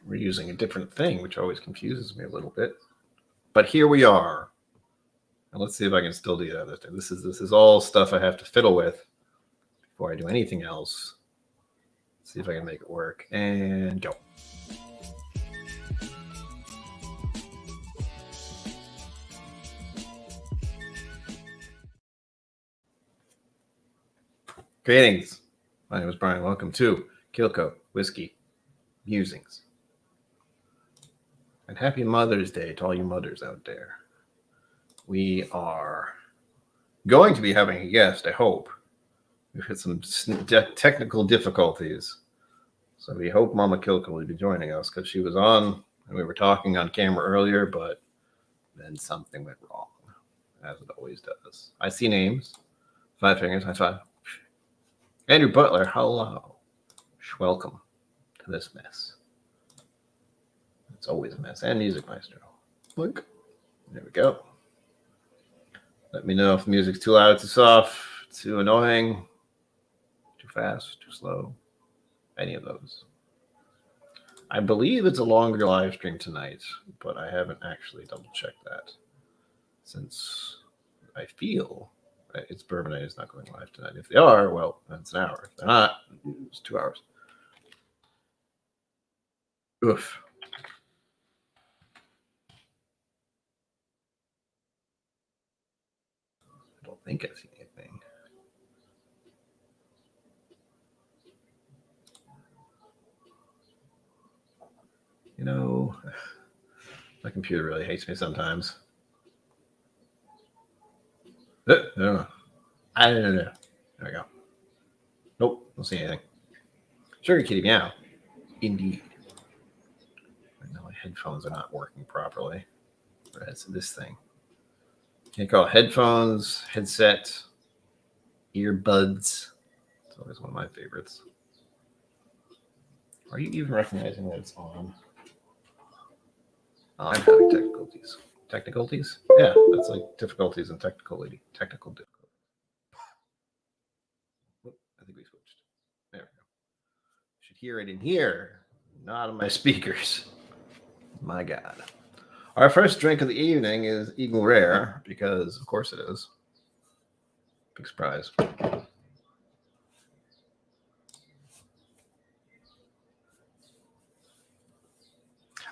We're using a different thing, which always confuses me a little bit. But here we are. And let's see if I can still do that. This is all stuff I have to fiddle with before I do anything else. Let's see if I can make it work. And go. Greetings. My name is Brian. Welcome to KillCo Whiskey Musings. And happy Mother's Day to all you mothers out there. We are going to be having a guest, I hope. We've had some technical difficulties. So we hope Mama KillCo will be joining us because she was on and we were talking on camera earlier, but then something went wrong, as it always does. I see names. 5 fingers, high five. Andrew Butler, hello. Welcome to this mess. It's always a mess. And Music Maestro. Look. There we go. Let me know if the music's too loud, too soft, too annoying, too fast, too slow. Any of those. I believe it's a longer live stream tonight, but I haven't actually double-checked that. Since I feel it's Bourbon Night is not going live tonight. If they are, well, that's an hour. If they're not, it's 2 hours. Oof. I don't think I see anything. You know, my computer really hates me sometimes. I don't know. There we go. Nope, don't see anything. Sugar Kitty Meow. Indeed. I know my headphones are not working properly. It's this thing. Can't call it headphones, headset, earbuds. It's always one of my favorites. Are you even recognizing that it's on? Oh, I'm having difficulties. Technicalities? Yeah, that's like difficulties and technical difficulties. I think we switched. There we go. Should hear it in here, not on my speakers. My God. Our first drink of the evening is Eagle Rare, because of course it is. Big surprise. I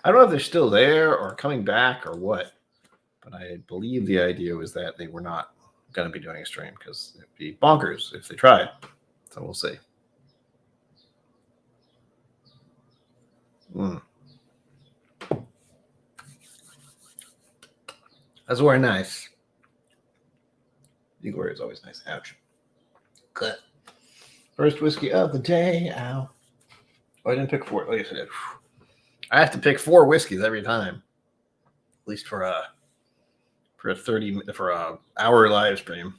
don't know if they're still there or coming back or what, but I believe the idea was that they were not going to be doing a stream because it'd be bonkers if they tried. So we'll see. That's very nice. Eagle Rare is always nice. Ouch. Good. First whiskey of the day. Ow. Oh, I didn't pick 4. Oh, yes, I did. I have to pick 4 whiskeys every time, at least for a 30-hour live stream.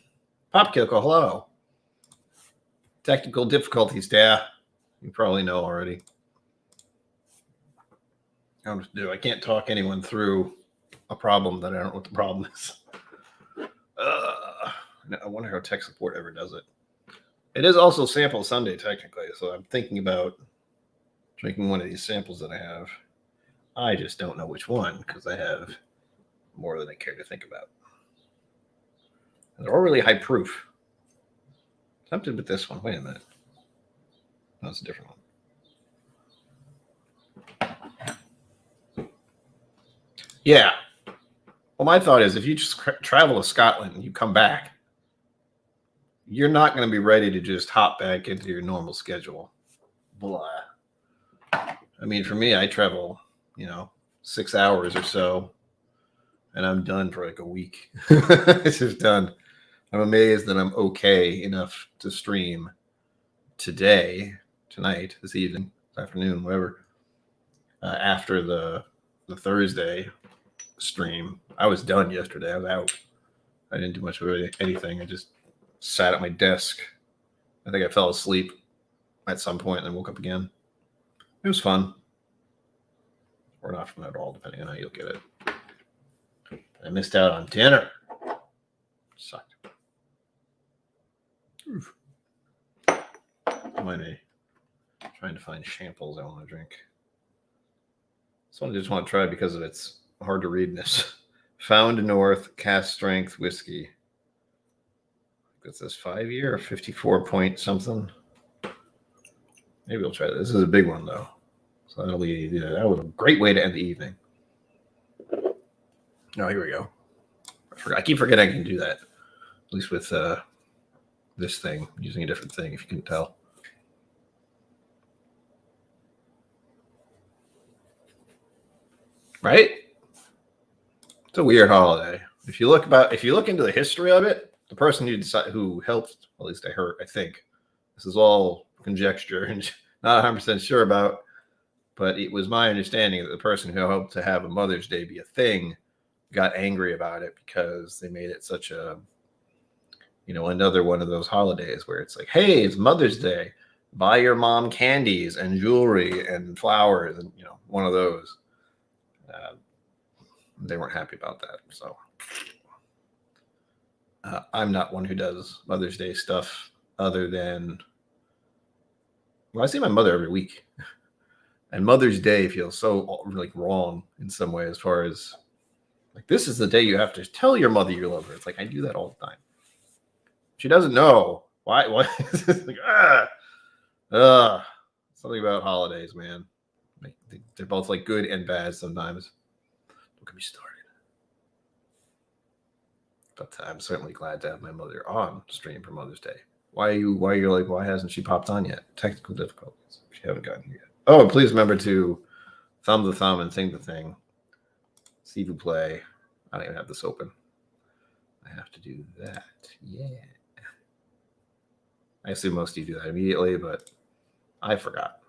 Pop KillCo, hello. Technical difficulties, yeah. You probably know already. I don't know what to do. I can't talk anyone through a problem that I don't know what the problem is. I wonder how tech support ever does it. It is also Sample Sunday, technically, so I'm thinking about drinking one of these samples that I have. I just don't know which one because I have more than I care to think about. And they're all really high proof. Tempted with this one. Wait a minute. No, it's a different one. Yeah. Well, my thought is if you just travel to Scotland and you come back, you're not going to be ready to just hop back into your normal schedule. Blah. I mean, for me, I travel, 6 hours or so, and I'm done for like a week. It's just done. I'm amazed that I'm okay enough to stream today, tonight, this evening, this afternoon, whatever, after the Thursday stream. I was done yesterday. I was out. I didn't do much of anything. I just sat at my desk. I think I fell asleep at some point and then woke up again. It was fun. Or not fun at all, depending on how you'll get it. I missed out on dinner. Sucked. Oof. I'm trying to find shambles I want to drink. This one I just want to try because of its hard to readness. Found North Cast Strength Whiskey. What's this, 5-year or 54 point something? Maybe we'll try this. This is a big one, though. So that'll be, that was a great way to end the evening. Oh, here we go. I keep forgetting I can do that. At least with this thing, using a different thing, if you can tell. Right? It's a weird holiday. If you look into the history of it, the person who helped, at least I think, this is all conjecture and not 100% sure about, but it was my understanding that the person who helped to have a Mother's Day be a thing got angry about it because they made it such a, another one of those holidays where it's like, hey, it's Mother's Day. Buy your mom candies and jewelry and flowers and, one of those. They weren't happy about that. So I'm not one who does Mother's Day stuff other than, I see my mother every week. And Mother's Day feels so like wrong in some way, as far as like, this is the day you have to tell your mother you love her. It's like, I do that all the time. She doesn't know. Why? Like, something about holidays, man. They're both like good and bad sometimes. Don't get me started. But I'm certainly glad to have my mother on stream for Mother's Day. Why hasn't she popped on yet? Technical difficulties. She haven't gotten here yet. Oh, please remember to thumb the thumb and sing the thing. See if you play. I don't even have this open. I have to do that. Yeah. I assume most of you do that immediately, but I forgot.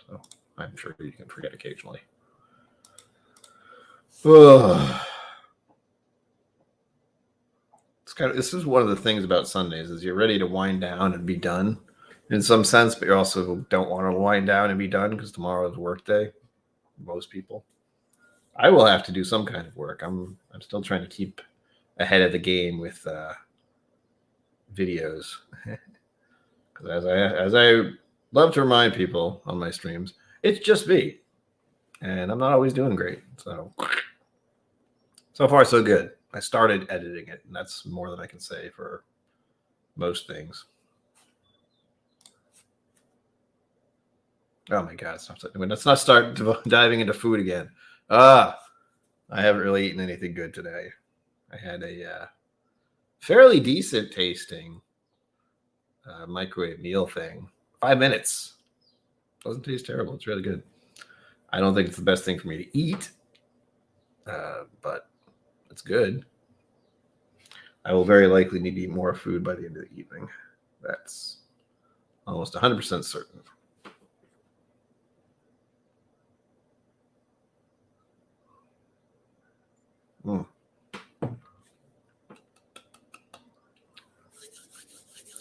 So I'm sure you can forget occasionally. This is one of the things about Sundays is you're ready to wind down and be done in some sense, but you also don't want to wind down and be done because tomorrow is work day. Most people. I will have to do some kind of work. I'm still trying to keep ahead of the game with videos. Because as I love to remind people on my streams, it's just me. And I'm not always doing great. So far, so good. I started editing it, and that's more than I can say for most things. Oh my God! Let's not start diving into food again. I haven't really eaten anything good today. I had a fairly decent tasting microwave meal thing. 5 minutes. Doesn't taste terrible. It's really good. I don't think it's the best thing for me to eat, but it's good. I will very likely need to eat more food by the end of the evening. That's almost 100% certain. Well,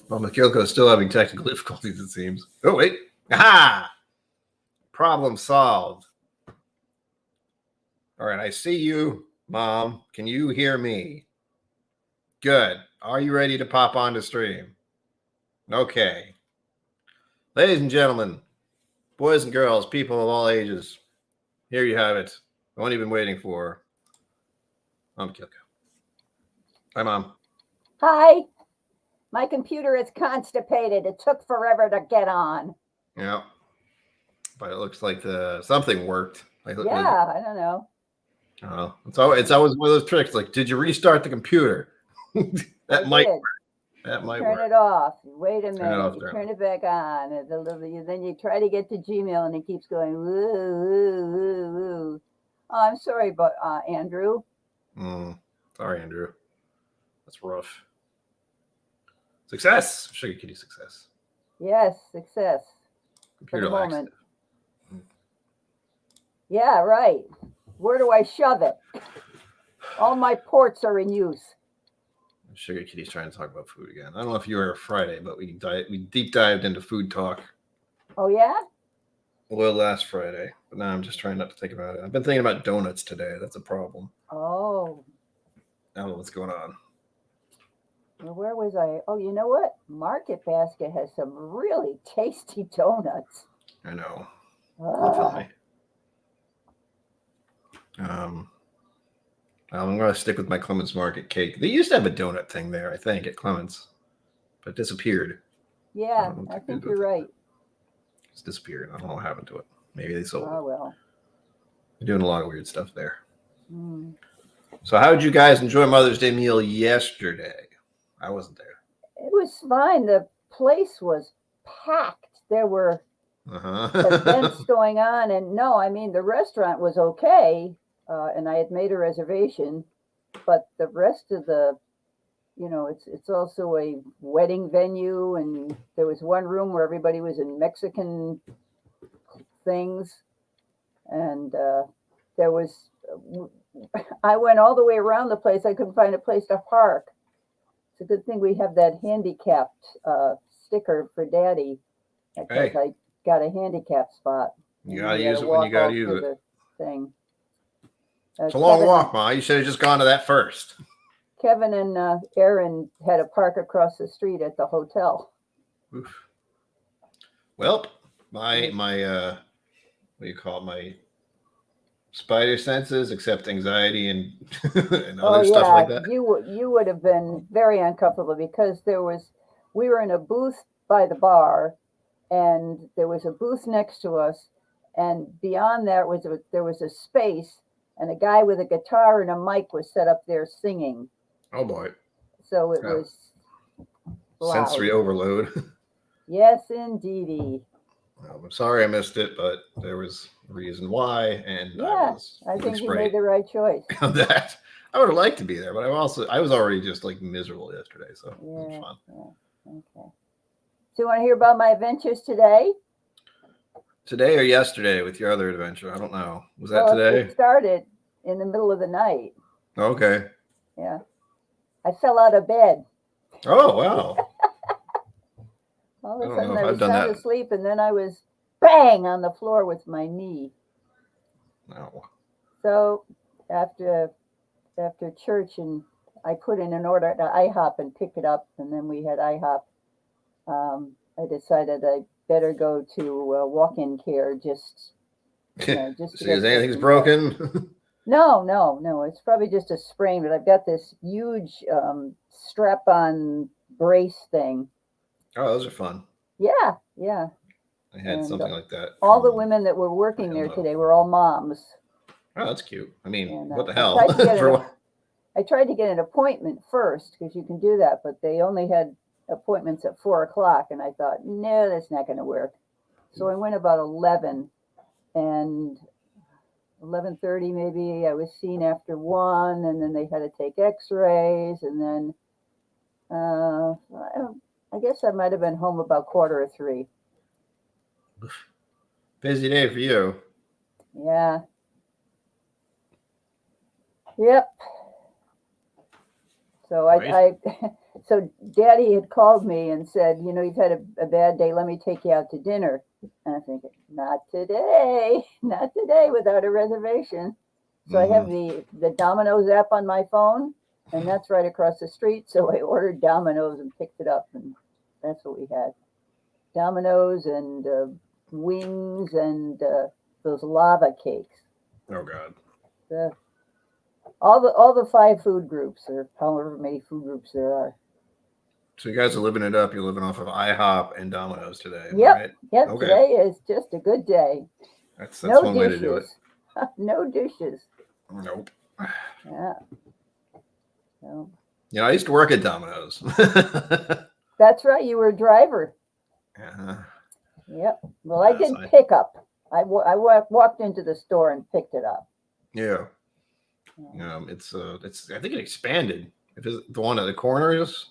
KillCo is still having technical difficulties, it seems. Oh, wait. Aha! Problem solved. All right, I see you, Mom. Can you hear me? Good. Are you ready to pop onto stream? Okay. Ladies and gentlemen, boys and girls, people of all ages, here you have it. The one you've been waiting for. I'm KillCo. Hi, Mom. Hi. My computer is constipated. It took forever to get on. Yeah. But it looks like something worked. I don't know. Oh, it's always one of those tricks. Like, did you restart the computer? That might work. That might turn work. it off. Wait a minute. You turn it back on. Then you try to get to Gmail, and it keeps going. Woo, woo, woo, woo. Oh, I'm sorry, but Andrew. Sorry, Andrew. That's rough. Success. Sugar Kitty success. Yes, success. Computer for the moment. Yeah, right. Where do I shove it? All my ports are in use. Sugar Kitty's trying to talk about food again. I don't know if you were Friday, but we deep dived into food talk. Oh, yeah? Well, last Friday. But now I'm just trying not to think about it. I've been thinking about donuts today. That's a problem. Oh. I don't know what's going on. Well, where was I? Oh, you know what? Market Basket has some really tasty donuts. I know. Don't tell me. I'm going to stick with my Clements Market cake. They used to have a donut thing there, I think, at Clements, but it disappeared. Yeah, I think you're right. It's disappeared. I don't know what happened to it. Maybe they sold it. Oh, well. They're doing a lot of weird stuff there. Mm. So how did you guys enjoy Mother's Day meal yesterday? I wasn't there. It was fine. The place was packed. There were events going on. And no, I mean, the restaurant was okay. And I had made a reservation. But the rest of the, it's also a wedding venue. And there was one room where everybody was in Mexican things. And I went all the way around the place. I couldn't find a place to park. It's a good thing we have that handicapped sticker for Daddy, because I got a handicap spot. You gotta use it when you gotta use it. Thing. It's a long walk, Ma. You should have just gone to that first. Kevin and Aaron had to park across the street at the hotel. Oof. Well, my what do you call it? My spider senses, except anxiety and and other stuff like that. You would have been very uncomfortable, because we were in a booth by the bar, and there was a booth next to us, and beyond that there was a space, and a guy with a guitar and a mic was set up there singing. Oh boy! So it was loud. Sensory overload. Yes, indeedy. Well, I'm sorry I missed it, but there was a reason why, and I think you made the right choice. That I would have liked to be there, but I was already just like miserable yesterday, so it was fun. Yeah. Okay. So you want to hear about my adventures today? Today or yesterday with your other adventure? I don't know. Was that today? It started in the middle of the night. Okay. Yeah. I fell out of bed. Oh, wow. All of a sudden I was sound asleep, and then I was bang on the floor with my knee. No. So after church, and I put in an order at IHOP and picked it up, and then we had IHOP. I decided I better go to walk-in care just See if anything's broken. No. It's probably just a sprain, but I've got this huge strap-on brace thing. Oh, those are fun. Yeah. I had something like that. All the women that were working there today were all moms. Oh, that's cute. I mean, what the I hell? I tried to get an appointment first, because you can do that, but they only had appointments at 4:00, and I thought, no, that's not going to work. So I went about 11, and 11:30 maybe. I was seen after 1, and then they had to take X-rays, and then I guess I might have been home about 2:45. Busy day for you. Yeah. Yep. So so Daddy had called me and said, you've had a bad day. Let me take you out to dinner. And I think, not today without a reservation. So I have the Domino's app on my phone, and that's right across the street. So I ordered Domino's and picked it up, and that's what we had. Domino's and wings and those lava cakes. Oh God. All the 5 food groups, or however many food groups there are. So you guys are living it up. You're living off of IHOP and Domino's today. Yep. Right? Yep. Okay. Today is just a good day. That's no one way to do it. No dishes. Nope. Yeah. No. I used to work at Domino's. That's right. You were a driver. Yep. Well, I did pick up. I walked into the store and picked it up. Yeah. It's I think it expanded. If it's the one at the corner is.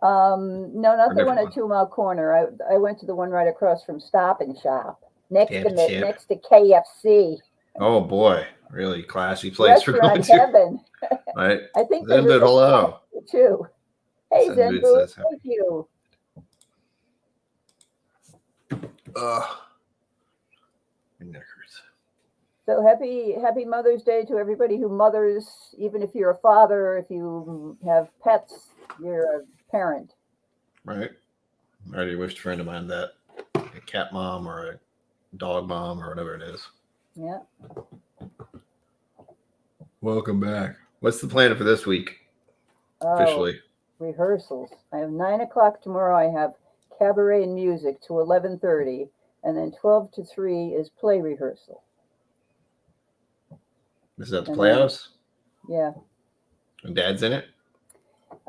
No, not the one at 2 Mile Corner. I went to the one right across from Stop and Shop, next to KFC. Oh boy, really classy place for going to. Heaven. Right. I think Zen Boot, hello. Too. Hey, Zen Boot, thank you. My neck hurts. So happy Mother's Day to everybody who mothers. Even if you're a father, if you have pets, you're a parent. Right. I already wished a friend of mine that. A cat mom or a dog mom or whatever it is. Yeah. Welcome back. What's the plan for this week Oh, officially? rehearsals. I have 9 o'clock tomorrow. I have cabaret and music to 11:30, and then 12 to 3 is play rehearsal. Is that the And Playhouse? Yeah. And Dad's in it?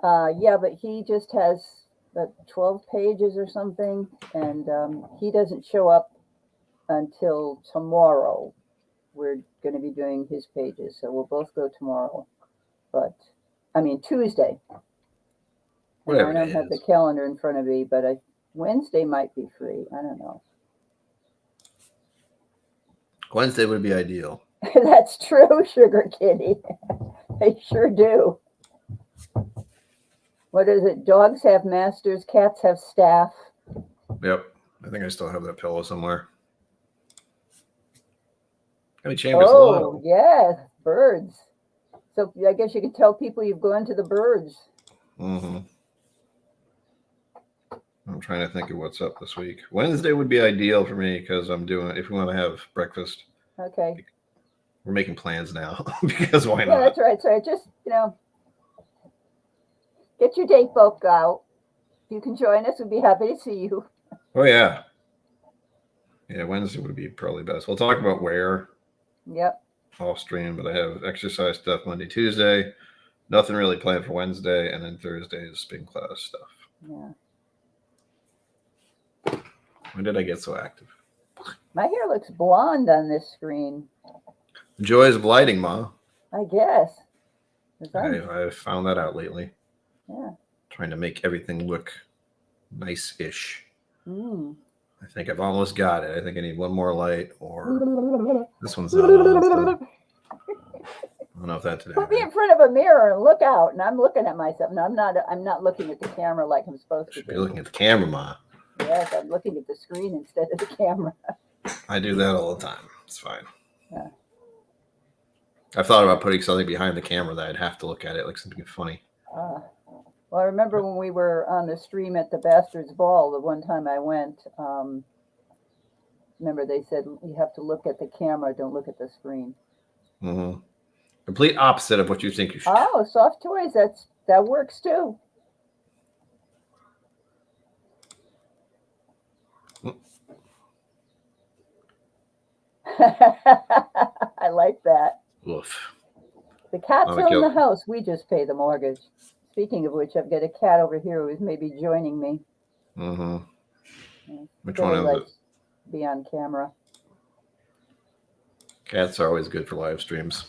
Yeah, but he just has 12 pages or something, and he doesn't show up until tomorrow. We're going to be doing his pages, so we'll both go tomorrow. But I mean Tuesday. Whatever I don't it have the is. calendar in front of me, but Wednesday might be free. I don't know. Wednesday would be ideal. That's true, Sugar Kitty. They sure do. What is it? Dogs have masters, cats have staff. Yep. I think I still have that pillow somewhere. How many chambers Oh, low? yeah, birds. So I guess you could tell people you've gone to the birds. Mm-hmm. I'm trying to think of what's up this week. Wednesday would be ideal for me because I'm doing, if we want to have breakfast, Okay. we're making plans now because why Yeah, not? that's right. So just, get your date book out. If you can join us, we'd be happy to see you. Oh, yeah. Yeah, Wednesday would be probably best. We'll talk about where Yep. off stream, but I have exercise stuff Monday, Tuesday. Nothing really planned for Wednesday, and then Thursday is spin class stuff. Yeah. When did I get so active? My hair looks blonde on this screen. The joys of lighting, Ma. I guess. I've found that out lately. Yeah. Trying to make everything look nice-ish. Mm. I think I've almost got it. I think I need one more light, or this one's not on. So I don't know if that's today. Put me in front of a mirror and look out, and I'm looking at myself. No, I'm not looking at the camera like I'm supposed Should to be looking at the camera, Ma. Yes, I'm looking at the screen instead of the camera. I do that all the time. It's fine. Yeah. I've thought about putting something behind the camera that I'd have to look at it, like something funny. Well, I remember when we were on the stream at the Bastards Ball, the one time I went, remember they said, you have to look at the camera, don't look at the screen. Mm-hmm. Complete opposite of what you think you should. Oh, soft toys, that works too. I like that. Oof. The cat's still in the house. We just pay the mortgage. Speaking of which, I've got a cat over here who's maybe joining me. Mm-hmm. Which Billy one is likes to be on camera. Cats are always good for live streams.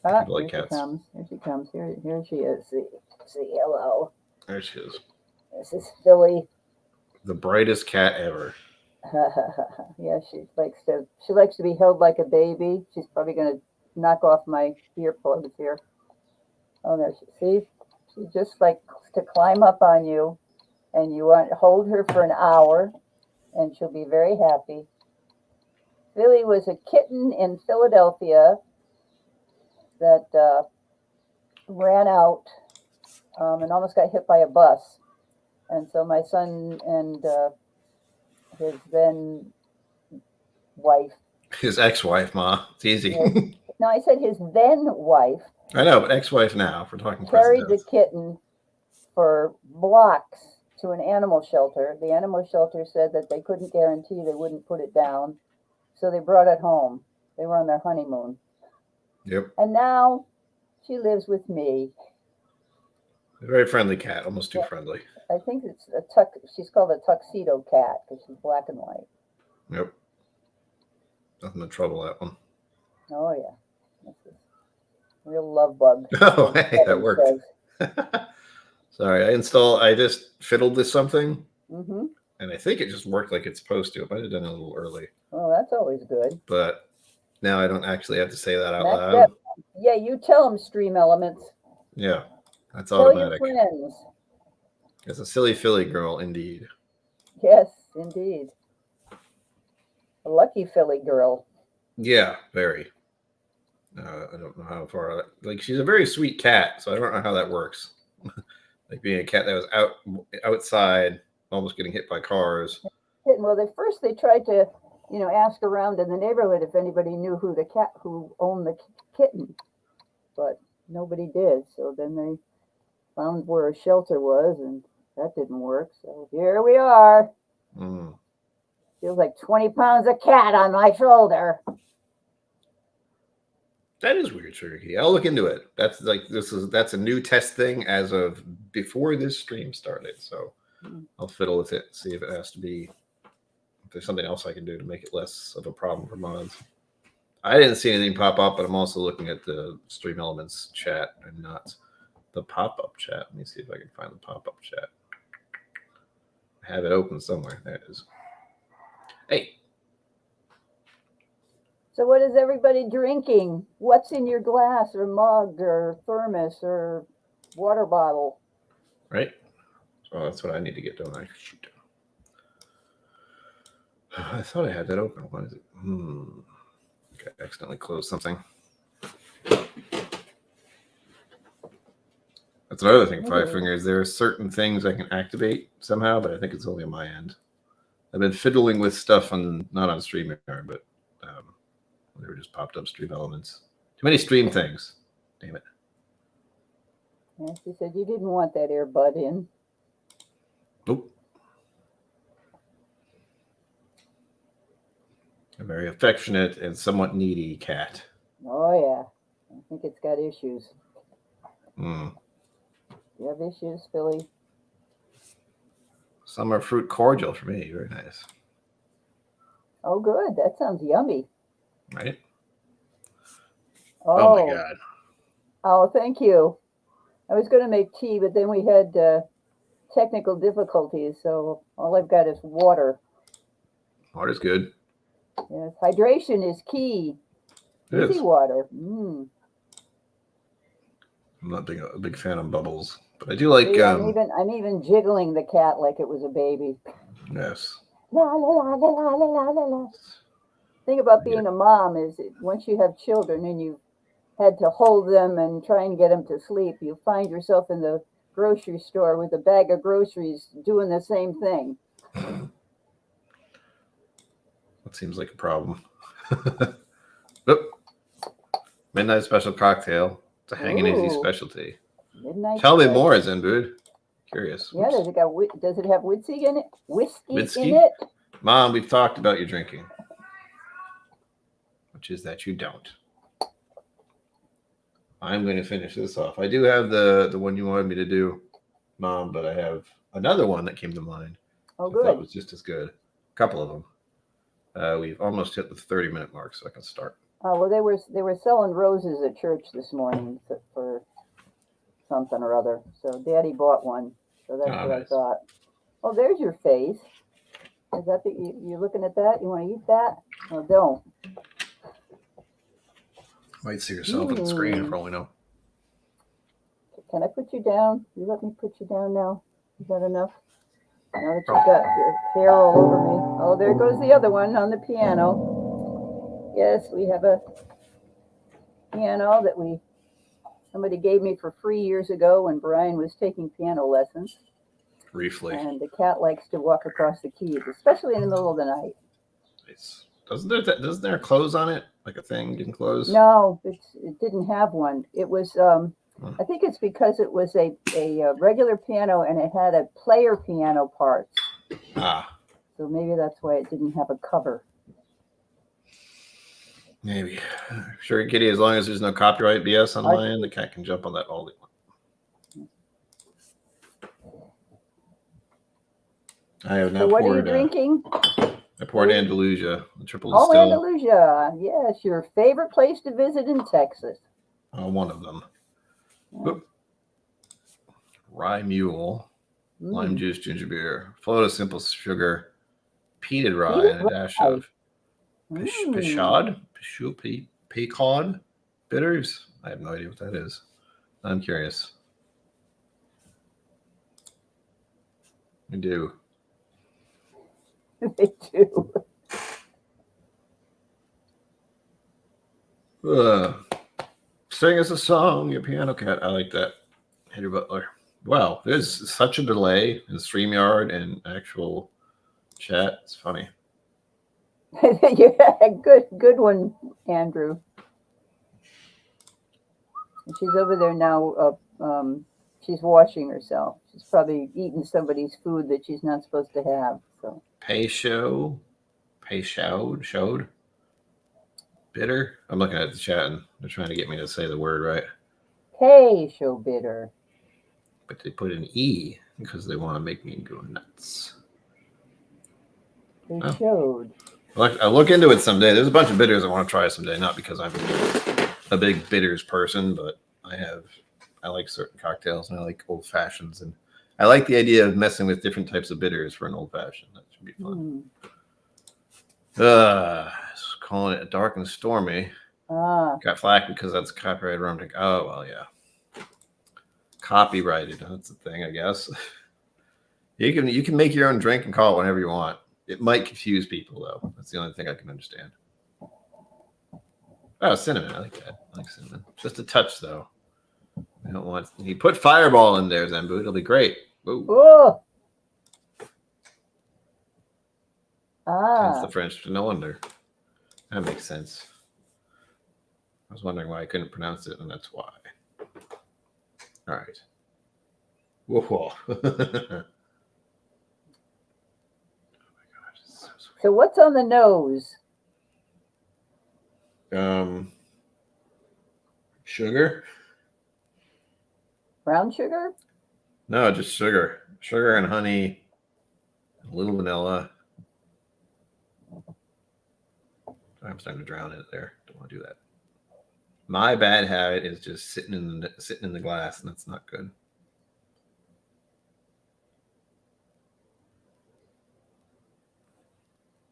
Ah, People like here cats. she comes. Here she comes. Here she is. See, hello. There she is. This is Philly. The brightest cat ever. Yeah, she likes to be held like a baby. She's probably gonna knock off my earplugs here. Oh, there she just likes to climb up on you, and you want to hold her for an hour, and she'll be very happy. Philly was a kitten in Philadelphia that ran out and almost got hit by a bus. And so my son and his then wife. His ex-wife, Ma. It's easy. No, I said his then wife. I know, but ex-wife now, if we're talking carried the kitten for blocks to an animal shelter. The animal shelter said that they couldn't guarantee they wouldn't put it down. So they brought it home. They were on their honeymoon. Yep. And now she lives with me. A very friendly cat, almost too friendly. I think it's she's called a tuxedo cat because she's black and white. Yep. Nothing but trouble, that one. Oh, yeah. This is a real love bug. Oh, hey, that worked. Sorry, I just fiddled with something. Mm-hmm. And I think it just worked like it's supposed to. It might have done it a little early. Oh, that's always good. But now I don't actually have to say that out loud. Yeah, you tell them, Stream Elements. Yeah, that's tell automatic. Your friends. It's a silly Philly girl, indeed. Yes, indeed. A lucky Philly girl. Yeah, very. I don't know how far. Like, she's a very sweet cat, so I don't know how that works. Like being a cat that was outside, almost getting hit by cars. Well, they tried to, ask around in the neighborhood if anybody knew who owned the kitten, but nobody did. So then they found where a shelter was, and that didn't work. So here we are. Mm. Feels like 20 pounds of cat on my shoulder. That is weird, Sugar Kitty. I'll look into it. That's a new test thing as of before this stream started. So I'll fiddle with it, see if it has to be, if there's something else I can do to make it less of a problem for mods. I didn't see anything pop up, but I'm also looking at the Stream Elements chat and not the pop-up chat. Let me see if I can find the pop-up chat. I have it open somewhere. There it is. Hey. So what is everybody drinking? What's in your glass or mug or thermos or water bottle? Right? Oh, that's what I need to get, don't I? Shoot. I thought I had that open. What is it? Okay, I accidentally closed something. That's another thing, Five Fingers. There are certain things I can activate somehow, but I think it's only on my end. I've been fiddling with stuff not on StreamYard, but they were just popped up Stream Elements. Too many stream things. Damn it. Yeah, she said you didn't want that earbud in. Nope. A very affectionate and somewhat needy cat. Oh, yeah. I think it's got issues. Hmm. You have issues, Philly? Summer fruit cordial for me. Very nice. Oh, good. That sounds yummy. Right? Oh, my God. Oh, thank you. I was going to make tea, but then we had technical difficulties, so all I've got is water. Water's good. Yes, hydration is key. Easy water. I'm not a big fan of bubbles, but I do like. See, I'm even jiggling the cat like it was a baby. Yes. La la la la la la la la. Thing about being a mom is once you have children and you had to hold them and try and get them to sleep, you find yourself in the grocery store with a bag of groceries doing the same thing. That seems like a problem. Oop. Midnight special cocktail. It's a hanging easy specialty. Midnight Tell me more, Zenbood. Curious. Yeah, does it have whiskey in it? Whiskey in it? Mom, we've talked about your drinking. Which is that you don't. I'm going to finish this off. I do have the one you wanted me to do, Mom, but I have another one that came to mind. Oh, good. I thought it was just as good. A couple of them. We've almost hit the 30-minute mark, so I can start. Oh, well, they were selling roses at church this morning for something or other. So Daddy bought one. So that's what nice. I thought. Oh, there's your face. Is that you're looking at that? You want to eat that? No, don't. Might see yourself on the screen for all we know. Can I put you down? You let me put you down now? Is that enough? Now that you've got your hair all over me. Oh, there goes the other one on the piano. Yes, we have a piano that somebody gave me for free years ago when Brian was taking piano lessons. Briefly. And the cat likes to walk across the keys, especially in the middle of the night. Nice. Doesn't there close on it? Like a thing didn't close? No, it didn't have one. It was I think it's because it was a regular piano and it had a player piano part. Ah. So maybe that's why it didn't have a cover. Maybe. Sure, Kitty, as long as there's no copyright BS on my end, the cat can jump on that all they want. I have now what are you drinking? I poured Andalusia, the triple distill. Oh, Andalusia. Yes, your favorite place to visit in Texas. One of them. Yeah. Rye mule, lime juice, ginger beer, float of simple sugar, peated rye, and a dash of pecan bitters. I have no idea what that is. I'm curious. I do. They do. Sing us a song, you piano cat. I like that. Henry Butler. Wow, there's such a delay in StreamYard and actual chat. It's funny. Yeah, good one, Andrew. And she's over there now. She's washing herself. She's probably eating somebody's food that she's not supposed to have. So showed bitter. I'm looking at the chat and they're trying to get me to say the word right. hey, show bitter. But they put an E because they want to make me go nuts. They showed. I'll look into it someday. There's a bunch of bitters I want to try someday. Not because I'm a big bitters person, but I like certain cocktails and I like old fashions, and I like the idea of messing with different types of bitters for an old fashioned. That should be fun. Calling it dark and stormy. Got flack because that's copyrighted rum. Oh well, yeah. Copyrighted. That's the thing, I guess. You can make your own drink and call it whatever you want. It might confuse people though. That's the only thing I can understand. Oh, cinnamon. I like that. I like cinnamon. Just a touch though. I don't want. You put Fireball in there, Zenbu. It'll be great. Oh. That's the French. No wonder. That makes sense. I was wondering why I couldn't pronounce it, and that's why. All right. Whoa. Oh my gosh. It's so sweet. So what's on the nose? Sugar? Brown sugar? No, just sugar. Sugar and honey. A little vanilla. I'm starting to drown in it there. Don't want to do that. My bad habit is just sitting in the glass, and that's not good.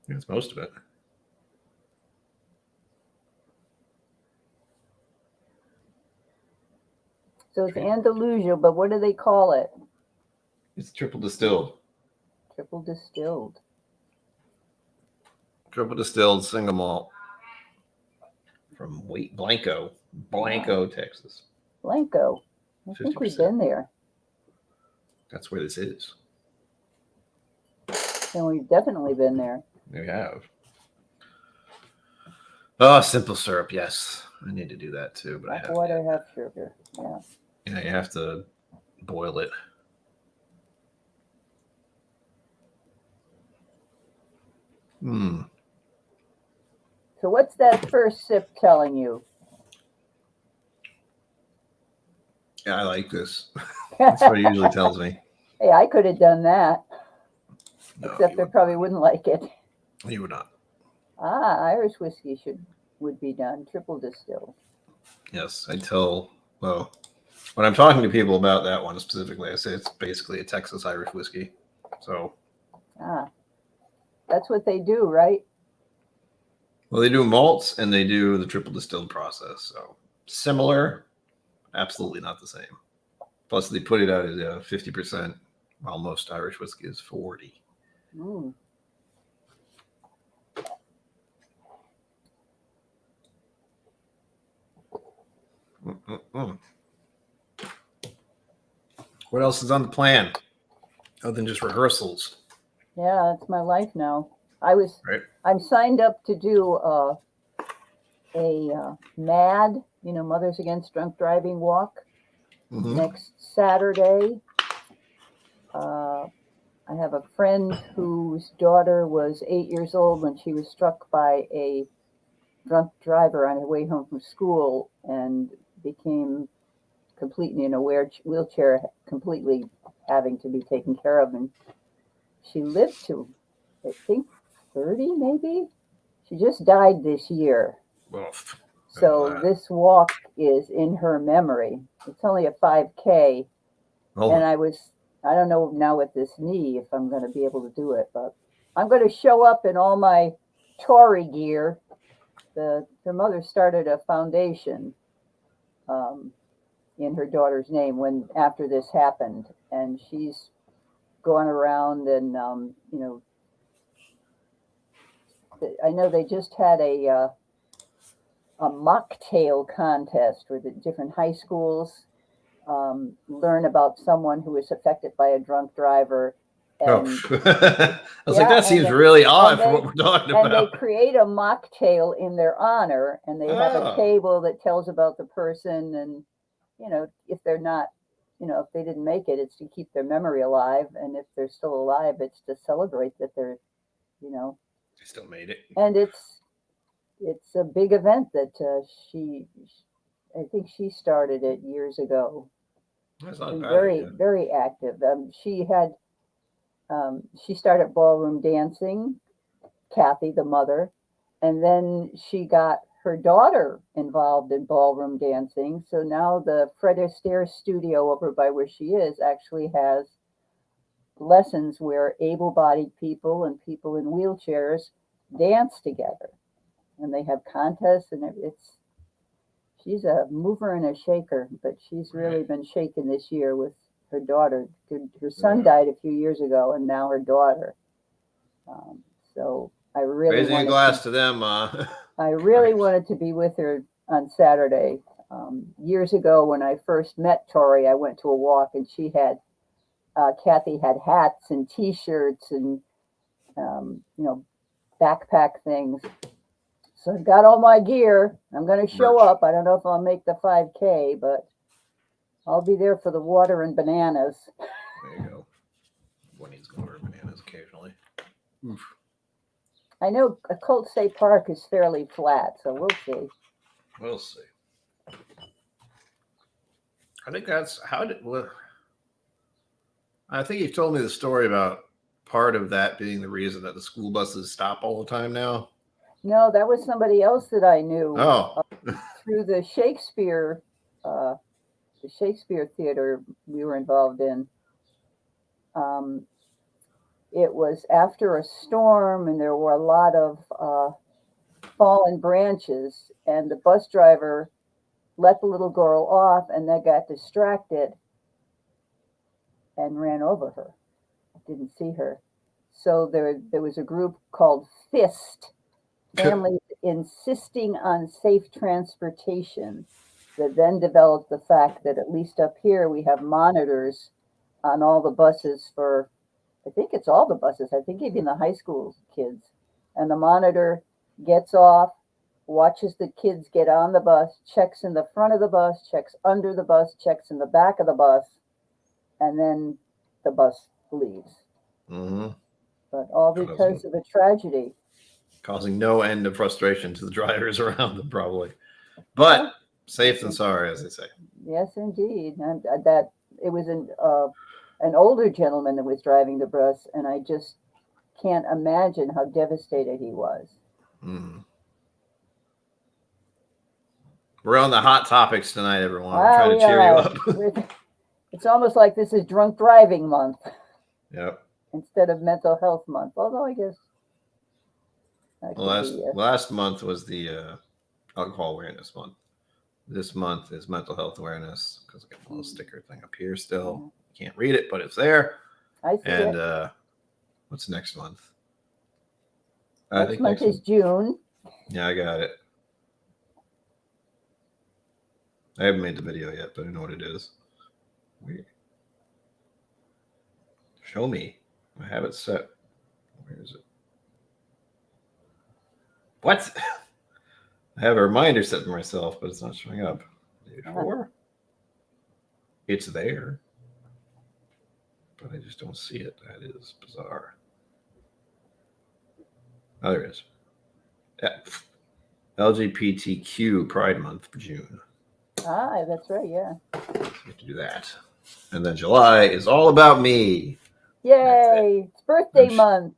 That's most of it. So it's Andalusia, but what do they call it? It's triple distilled. Triple distilled. Triple distilled single malt from Blanco, Texas. Blanco. I think we've 50%. been there. That's where this is. And we've definitely been there. We have. Oh, simple syrup. Yes, I need to do that too. But Hot water, half sugar. Yeah. Yeah, you have to boil it. So what's that first sip telling you? Yeah, I like this. That's what it usually tells me. Hey, I could have done that. No, Except they probably wouldn't like it. You would not. Irish whiskey would be done. Triple distilled. Yes, well, when I'm talking to people about that one specifically, I say it's basically a Texas Irish whiskey. So. That's what they do, right? Well, they do malts and they do the triple distilled process. So similar, absolutely not the same. Plus, they put it out at 50%, while most Irish whiskey is 40%. What else is on the plan other than just rehearsals? Yeah, that's my life now. I'm signed up to do a MAD, Mothers Against Drunk Driving walk next Saturday. I have a friend whose daughter was 8 years old when she was struck by a drunk driver on her way home from school and became completely in a wheelchair, completely having to be taken care of. And she lived to, I think, 30 maybe. She just died this year. So this walk is in her memory. It's only a 5K. And I don't know now with this knee if I'm going to be able to do it, but I'm going to show up in all my Tory gear. Her mother started a foundation in her daughter's name after this happened, and she's going around and I know they just had a mocktail contest where the different high schools learn about someone who was affected by a drunk driver. And, I was like, that seems really odd for what we're talking about. And they create a mocktail in their honor, and they have a table that tells about the person, and if they're not, if they didn't make it, it's to keep their memory alive. And if they're still alive, it's to celebrate that they're, you know, They still made it. and it's a big event that I think she started it years ago. That's She's not a been bad very, idea. very active. She started ballroom dancing, Kathy, the mother, and then she got her daughter involved in ballroom dancing. So now the Fred Astaire studio over by where she is actually has lessons where able-bodied people and people in wheelchairs dance together, and they have contests, and she's a mover and a shaker, but she's really Right. been shaken this year with her daughter. Her son Yeah. died a few years ago, and now her daughter. Um, so I really Raising a wanted glass to. to them. I really Right. wanted to be with her on Saturday. Years ago, when I first met Tori, I went to a walk, and Kathy had hats and T-shirts and backpack things. So I've got all my gear. I'm going to show Merch. up. I don't know if I'll make the 5K, but I'll be there for the water and bananas. There you go. One needs to go to bananas occasionally. Oof. I know Colt State Park is fairly flat, so we'll see. We'll see. I think that's I think you've told me the story about part of that being the reason that the school buses stop all the time now. No, that was somebody else that I knew Oh, through the uh, Shakespeare theater we were involved in. Um, it was after a storm, and there were a lot of fallen branches, and the bus driver let the little girl off, and then got distracted and ran over her. Didn't see her. So there was a group called FIST, Families Insisting on Safe Transportation, that then developed the fact that at least up here we have monitors on all the buses for, I think it's all the buses, I think even the high school kids. And the monitor gets off, watches the kids get on the bus, checks in the front of the bus, checks under the bus, checks in the back of the bus, and then the bus leaves. mm-hmm. But all because of a tragedy. Causing no end of frustration to the drivers around them, probably. But safe than sorry, as they say. Yes, indeed. And that it was an older gentleman that was driving the bus, and I just can't imagine how devastated he was. Mm. We're on the hot topics tonight, everyone. We're trying to cheer you up. It's almost like this is drunk driving month. Yep. Instead of mental health month. Although I guess last month was the alcohol awareness month. This month is mental health awareness, because I got a little sticker thing up here still. Yeah. Can't read it, but it's there. I see and it. What's next month? Next month is June. Yeah, I got it. I haven't made the video yet, but I know what it is. Weird. Show me. I have it set. Where is it? What? I have a reminder set for myself, but it's not showing up. Day 4. It's there, but I just don't see it. That is bizarre. Oh, there it is. Yeah. LGBTQ Pride Month for June. Ah, that's right, yeah. You have to do that. And then July is all about me. Yay! It's birthday month.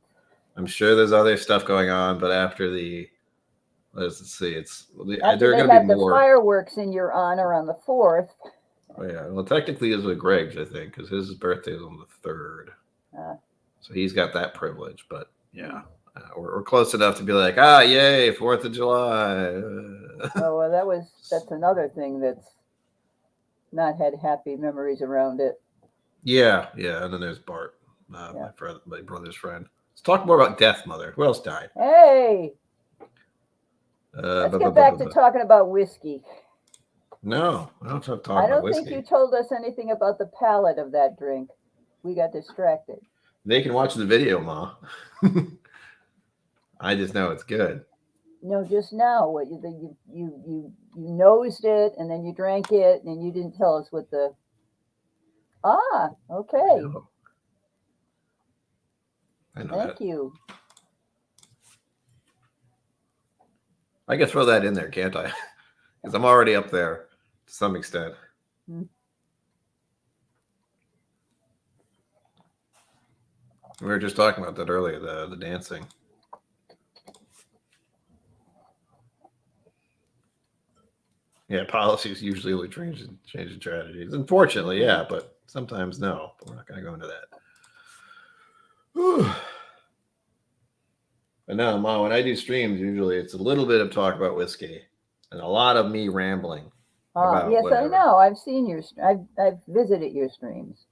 I'm sure there's other stuff going on, but after let's see, after they have the fireworks in your honor on the 4th. Oh, yeah, well, technically it's with Greg's, I think, because his birthday is on the 3rd. So he's got that privilege, but yeah. We're close enough to be like, yay, 4th of July. Oh, well, that's another thing that's not had happy memories around it. Yeah, and then there's Bart, my brother's friend. Let's talk more about death, Mother. Who else died? Hey! Let's get back to talking about whiskey. No, I don't talk about whiskey. I don't think you told us anything about the palate of that drink. We got distracted. They can watch the video, Ma. I just know it's good. No, just now. What you nosed it and then you drank it and you didn't tell us what the. Ah, I okay. know. I know Thank that. you. I can throw that in there, can't I? Because I'm already up there to some extent. Mm. We were just talking about that earlier, the dancing. Yeah, policies usually only change the strategies. Unfortunately, yeah, but sometimes no. But we're not going to go into that. Whew. But no, Mom, when I do streams, usually it's a little bit of talk about whiskey and a lot of me rambling about Yes, I whatever. know. I've seen your. I've visited your streams.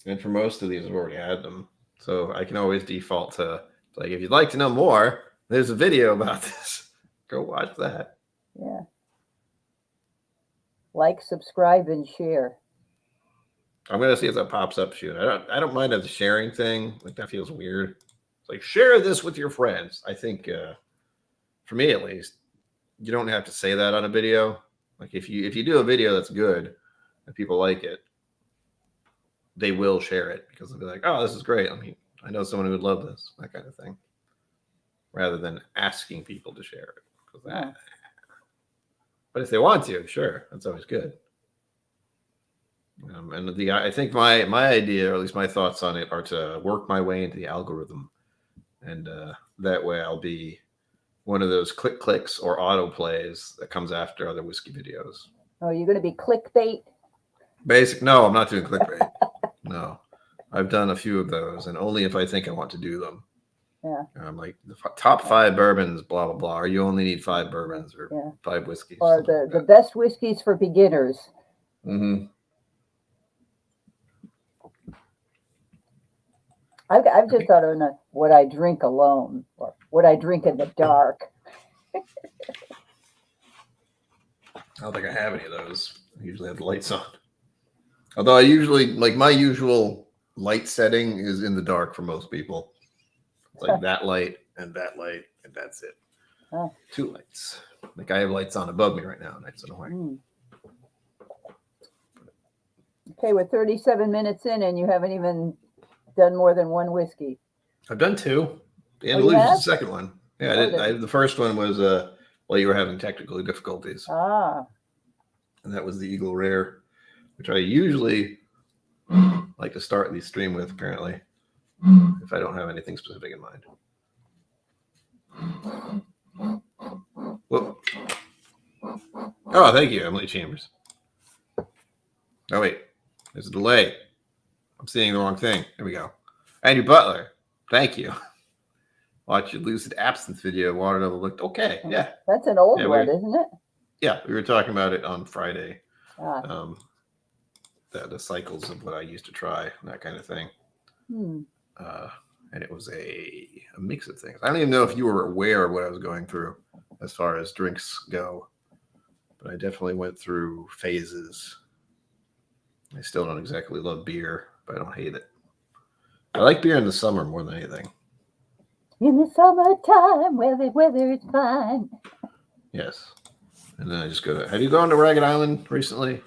And for most of these, I've already had them. So I can always default to, like, if you'd like to know more, there's a video about this. Go watch that. Yeah. Like, subscribe, and share. I'm gonna see if that pops up soon. I don't mind the sharing thing. Like that feels weird. It's like share this with your friends. I think for me at least, you don't have to say that on a video. Like if you do a video that's good and people like it, they will share it because they'll be like, oh, this is great. I mean, I know someone who would love this, that kind of thing. Rather than asking people to share it. Oh. But if they want to, sure, that's always good. And I think my idea, or at least my thoughts on it, are to work my way into the algorithm, and that way I'll be one of those clicks or auto plays that comes after other whiskey videos. Oh, you're going to be clickbait? No, I'm not doing clickbait. No, I've done a few of those, and only if I think I want to do them. Yeah. I'm like the top 5 bourbons, blah blah blah. Or you only need 5 bourbons or 5 whiskeys. Or the best whiskeys for beginners. Mm-hmm. I've just thought of what I drink alone or what I drink in the dark. I don't think I have any of those. I usually have the lights on. Although I usually, like, my usual light setting is in the dark for most people. It's like that light, and that's it. Huh. 2 lights. Like I have lights on above me right now, and that's annoying. Okay, we're 37 minutes in, and you haven't even done more than 1 whiskey. I've done 2. The You Andalusia's have? the second one. Yeah, I did. The first one was while you were having technical difficulties. Ah. And that was the Eagle Rare, which I usually like to start the stream with, apparently, if I don't have anything specific in mind. Whoop. Oh, thank you, Emily Chambers. Oh, wait. There's a delay. I'm seeing the wrong thing. There we go. Andrew Butler. Thank you. Watch your Lucid Absence video. Water level looked okay. Yeah. That's an old one, isn't it? Yeah, we were talking about it on Friday. Ah. The cycles of what I used to try, and that kind of thing. And it was a mix of things. I don't even know if you were aware of what I was going through as far as drinks go, but I definitely went through phases. I still don't exactly love beer, but I don't hate it. I like beer in the summer more than anything. In the summertime, where the weather is fine. Yes. And then I just go to, have you gone to Ragged Island recently?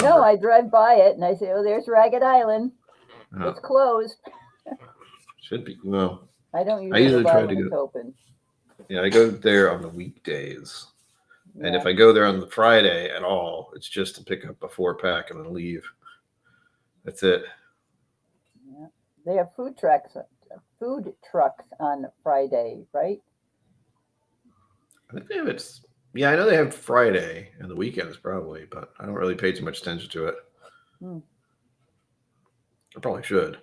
No, I drive by it and I say, oh, there's Ragged Island. Oh. It's closed. Should be. Well, I don't usually go by when it's open. Yeah, I go there on the weekdays. Yeah. And if I go there on the Friday at all, it's just to pick up a 4-pack and then leave. That's it. Yeah. They have food trucks on Friday, right? I think they have it. Yeah, I know they have Friday and the weekends probably, but I don't really pay too much attention to it. I probably should.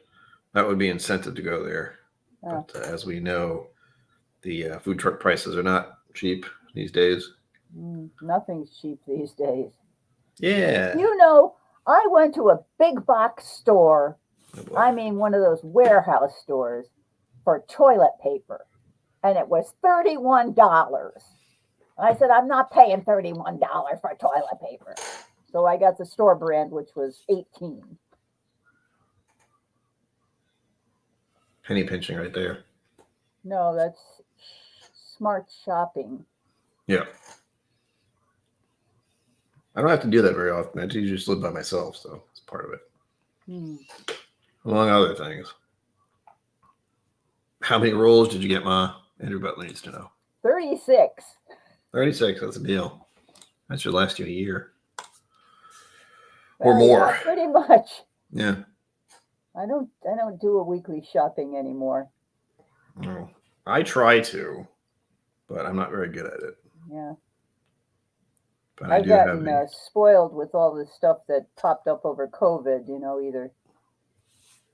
That would be incentive to go there. Oh. But as we know, the food truck prices are not cheap these days. Nothing's cheap these days. Yeah. You know, I went to a big box store. Oh, I mean, one of those warehouse stores for toilet paper. And it was $31. I said, I'm not paying $31 for toilet paper. So I got the store brand, which was $18. Penny pinching right there. No, that's smart shopping. Yeah. I don't have to do that very often. I usually just live by myself, so it's part of it. Hmm. Among other things. How many rolls did you get, Ma? Andrew Butler needs to know. 36. 36, that's a deal. That should last you a year. Well, Or more. yeah, pretty much. Yeah. I don't do a weekly shopping anymore. Oh, I try to, but I'm not very good at it. Yeah. But I I've do have gotten spoiled with all the stuff that popped up over COVID, either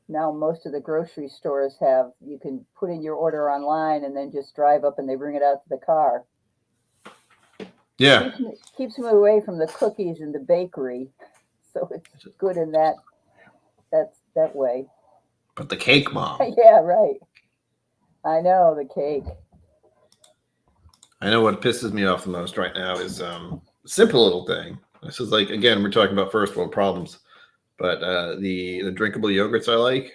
now most of the grocery stores have, you can put in your order online and then just drive up and they bring it out to the car. Yeah. Keeps me away from the cookies and the bakery. So it's good in that way. But the cake, Mom. Yeah, right. I know, the cake. I know what pisses me off the most right now is a simple little thing. This is like, again, we're talking about first world problems, but the drinkable yogurts I like,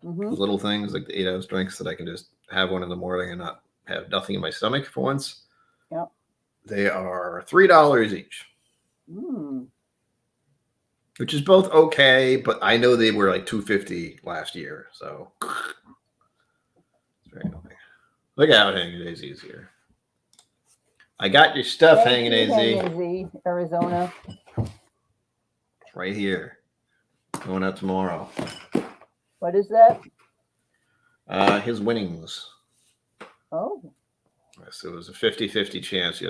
Mm-hmm. little things like the 8-ounce drinks that I can just have one in the morning and not have nothing in my stomach for once. Yep. They are $3 each. Mm. Which is both okay, but I know they were like $2.50 last year, so it's very annoying. Look out, Hanging Daisy's here. I got your stuff, Hanging Daisy. Hanging Z, Arizona. It's right here. Going out tomorrow. What is that? His winnings. Oh. So it was a 50-50 chance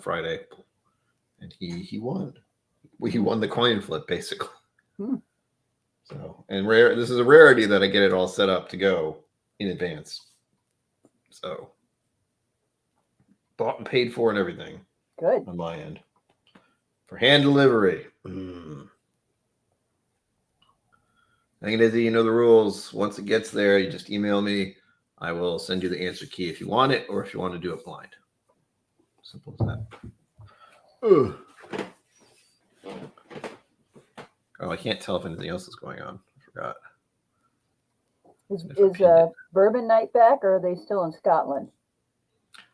Friday, and he won. He won the coin flip, basically. Hmm. So, and this is a rarity that I get it all set up to go in advance. So, bought and paid for and everything. Good. On my end. For hand delivery. Hanging Daisy, you know the rules. Once it gets there, you just email me. I will send you the answer key if you want it, or if you want to do it blind. Simple as that. Ugh. Oh, I can't tell if anything else is going on. I forgot. Is Bourbon night back, or are they still in Scotland?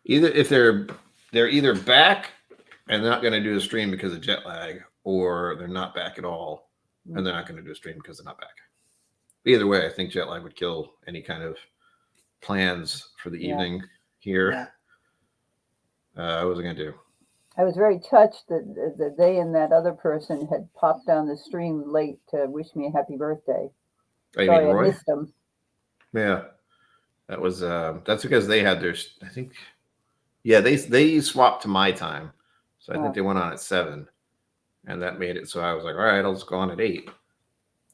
Either if they're either back and they're not going to do a stream because of jet lag, or they're not back at all and they're not going to do a stream because they're not back. Either way, I think jet lag would kill any kind of plans for the evening here. Yeah. I wasn't going to do. I was very touched that they and that other person had popped on the stream late to wish me a happy birthday. Sorry, I missed them. Yeah, that was that's because they had their. I think, yeah, they swapped to my time, so I think they went on at 7, and that made it so I was like, all right, I'll just go on at 8,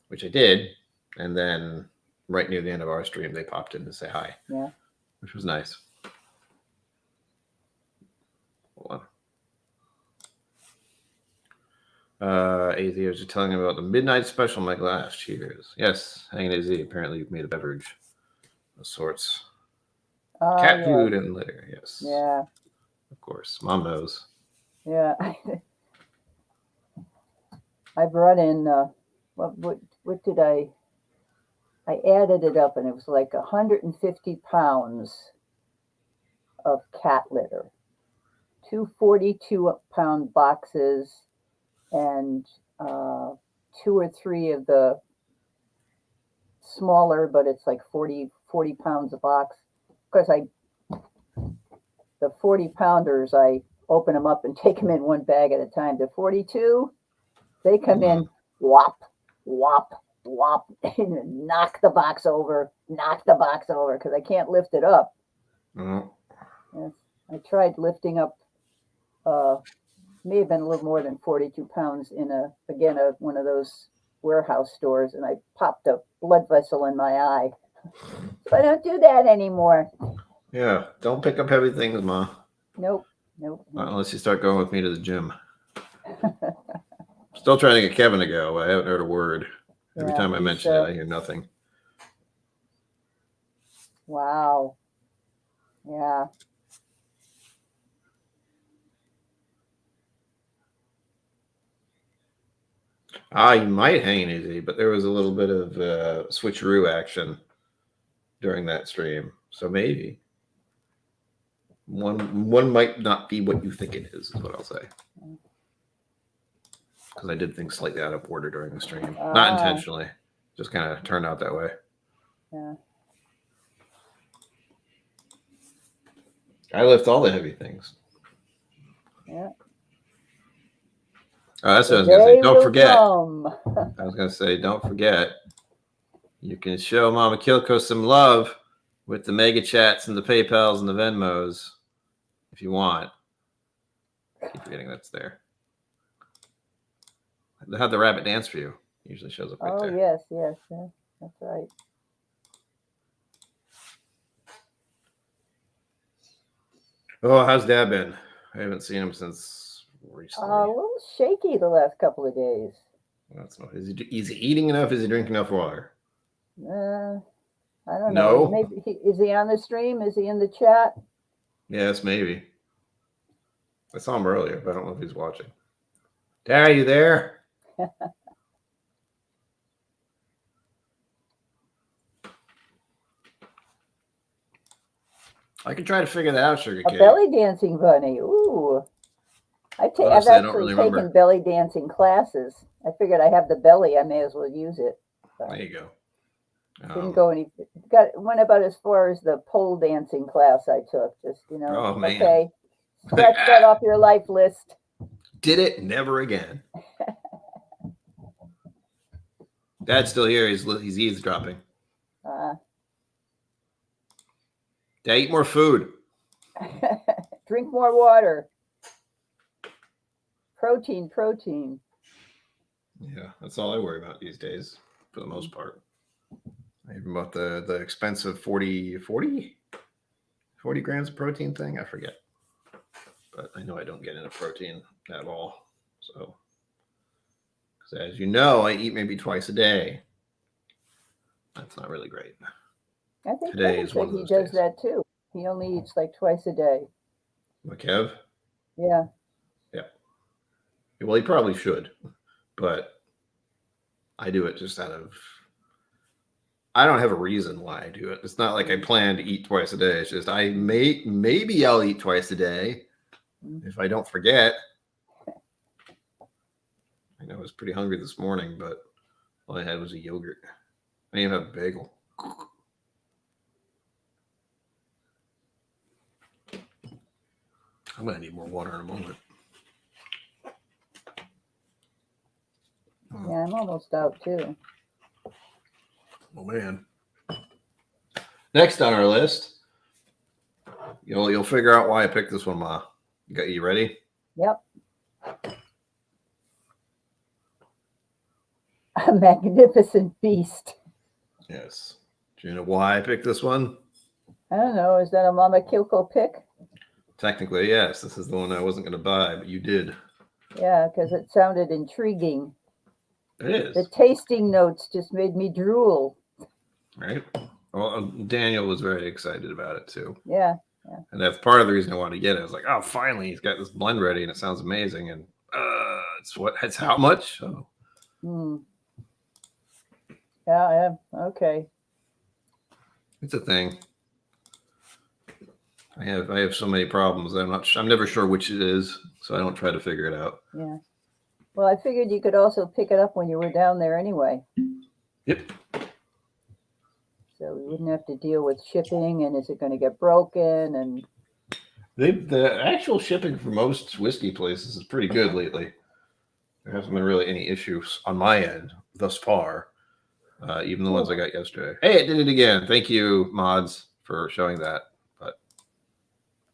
which I did, and then right near the end of our stream, they popped in to say hi. Yeah, which was nice. Hold on. AZ was just telling me about the midnight special in my glass. Cheers. Yes, Hanging AZ. Apparently, you've made a beverage of sorts. Cat food and litter. Yes. Yeah. Of course. Mom knows. Yeah. I brought in, what did I added it up, and it was like 150 pounds of cat litter. 2 42-pound boxes, and 2 or 3 of the smaller, but it's like 40 pounds a box. Of course, the 40-pounders, I open them up and take them in one bag at a time. The 42, they come in, whop, whop, whop, and knock the box over, because I can't lift it up. Yes, I tried lifting up, may have been a little more than 42 pounds in one of those warehouse stores, and I popped a blood vessel in my eye. So I don't do that anymore. Yeah, don't pick up heavy things, Ma. Nope. Not unless you start going with me to the gym. Still trying to get Kevin to go. I haven't heard a word. Every time I mention it, I hear nothing. Wow. Yeah. You might hang easy, but there was a little bit of switcheroo action during that stream. So maybe One might not be what you think it is what I'll say. Because I did things slightly out of order during the stream. Not intentionally. Just kind of turned out that way. Yeah. I lift all the heavy things. Yeah. Oh, that's what I was going to say. Don't forget. I was going to say, don't forget. You can show Mama KillCo some love with the mega chats and the PayPals and the Venmos if you want. I keep forgetting that's there. They have the rabbit dance for you. Usually shows up right there. Oh, yes, yes. That's right. Oh, how's Dad been? I haven't seen him since recently. A little shaky the last couple of days. That's not. Is he eating enough? Is he drinking enough water? I don't know. Maybe is he on the stream? Is he in the chat? Yes, maybe. I saw him earlier, but I don't know if he's watching. Dad, are you there? I could try to figure that out, Sugar Kitty. A belly dancing bunny. Ooh. I've actually taken belly dancing classes. I figured I have the belly. I may as well use it. So. There you go. Didn't go any. Went about as far as the pole dancing class I took. Just okay, scratch that off your life list. Did it? Never again. Dad's still here. He's eavesdropping. Dad, eat more food. Drink more water. Protein. Yeah, that's all I worry about these days, for the most part. I even bought the expensive 40 grams of protein thing. I forget. But I know I don't get enough protein at all. So, because as you know, I eat maybe twice a day. That's not really great. I think today is one of those days. He does that too. He only eats like twice a day. Kev? Yeah. Yeah. Well, he probably should, but I do it just out of. I don't have a reason why I do it. It's not like I plan to eat twice a day. It's just maybe I'll eat twice a day if I don't forget. I know I was pretty hungry this morning, but all I had was a yogurt. I didn't even have a bagel. I'm going to need more water in a moment. Yeah, I'm almost out too. Oh, man. Next on our list, you'll figure out why I picked this one, Ma. You ready? Yep. A magnificent beast. Yes. Do you know why I picked this one? I don't know. Is that a Mama KillCo pick? Technically, yes. This is the one I wasn't going to buy, but you did. Yeah, because it sounded intriguing. It is. The tasting notes just made me drool. Right? Well, Daniel was very excited about it, too. Yeah. And that's part of the reason I wanted to get it. I was like, oh, finally, he's got this blend ready, and it sounds amazing. And it's how much? Oh. Yeah, okay. It's a thing. I have so many problems. I'm never sure which it is, so I don't try to figure it out. Yeah. Well, I figured you could also pick it up when you were down there anyway. Yep. So we wouldn't have to deal with shipping and is it going to get broken and the actual shipping for most whiskey places is pretty good lately. There hasn't been really any issues on my end thus far. Even the ones I got yesterday. Hey, it did it again. Thank you, mods, for showing that. But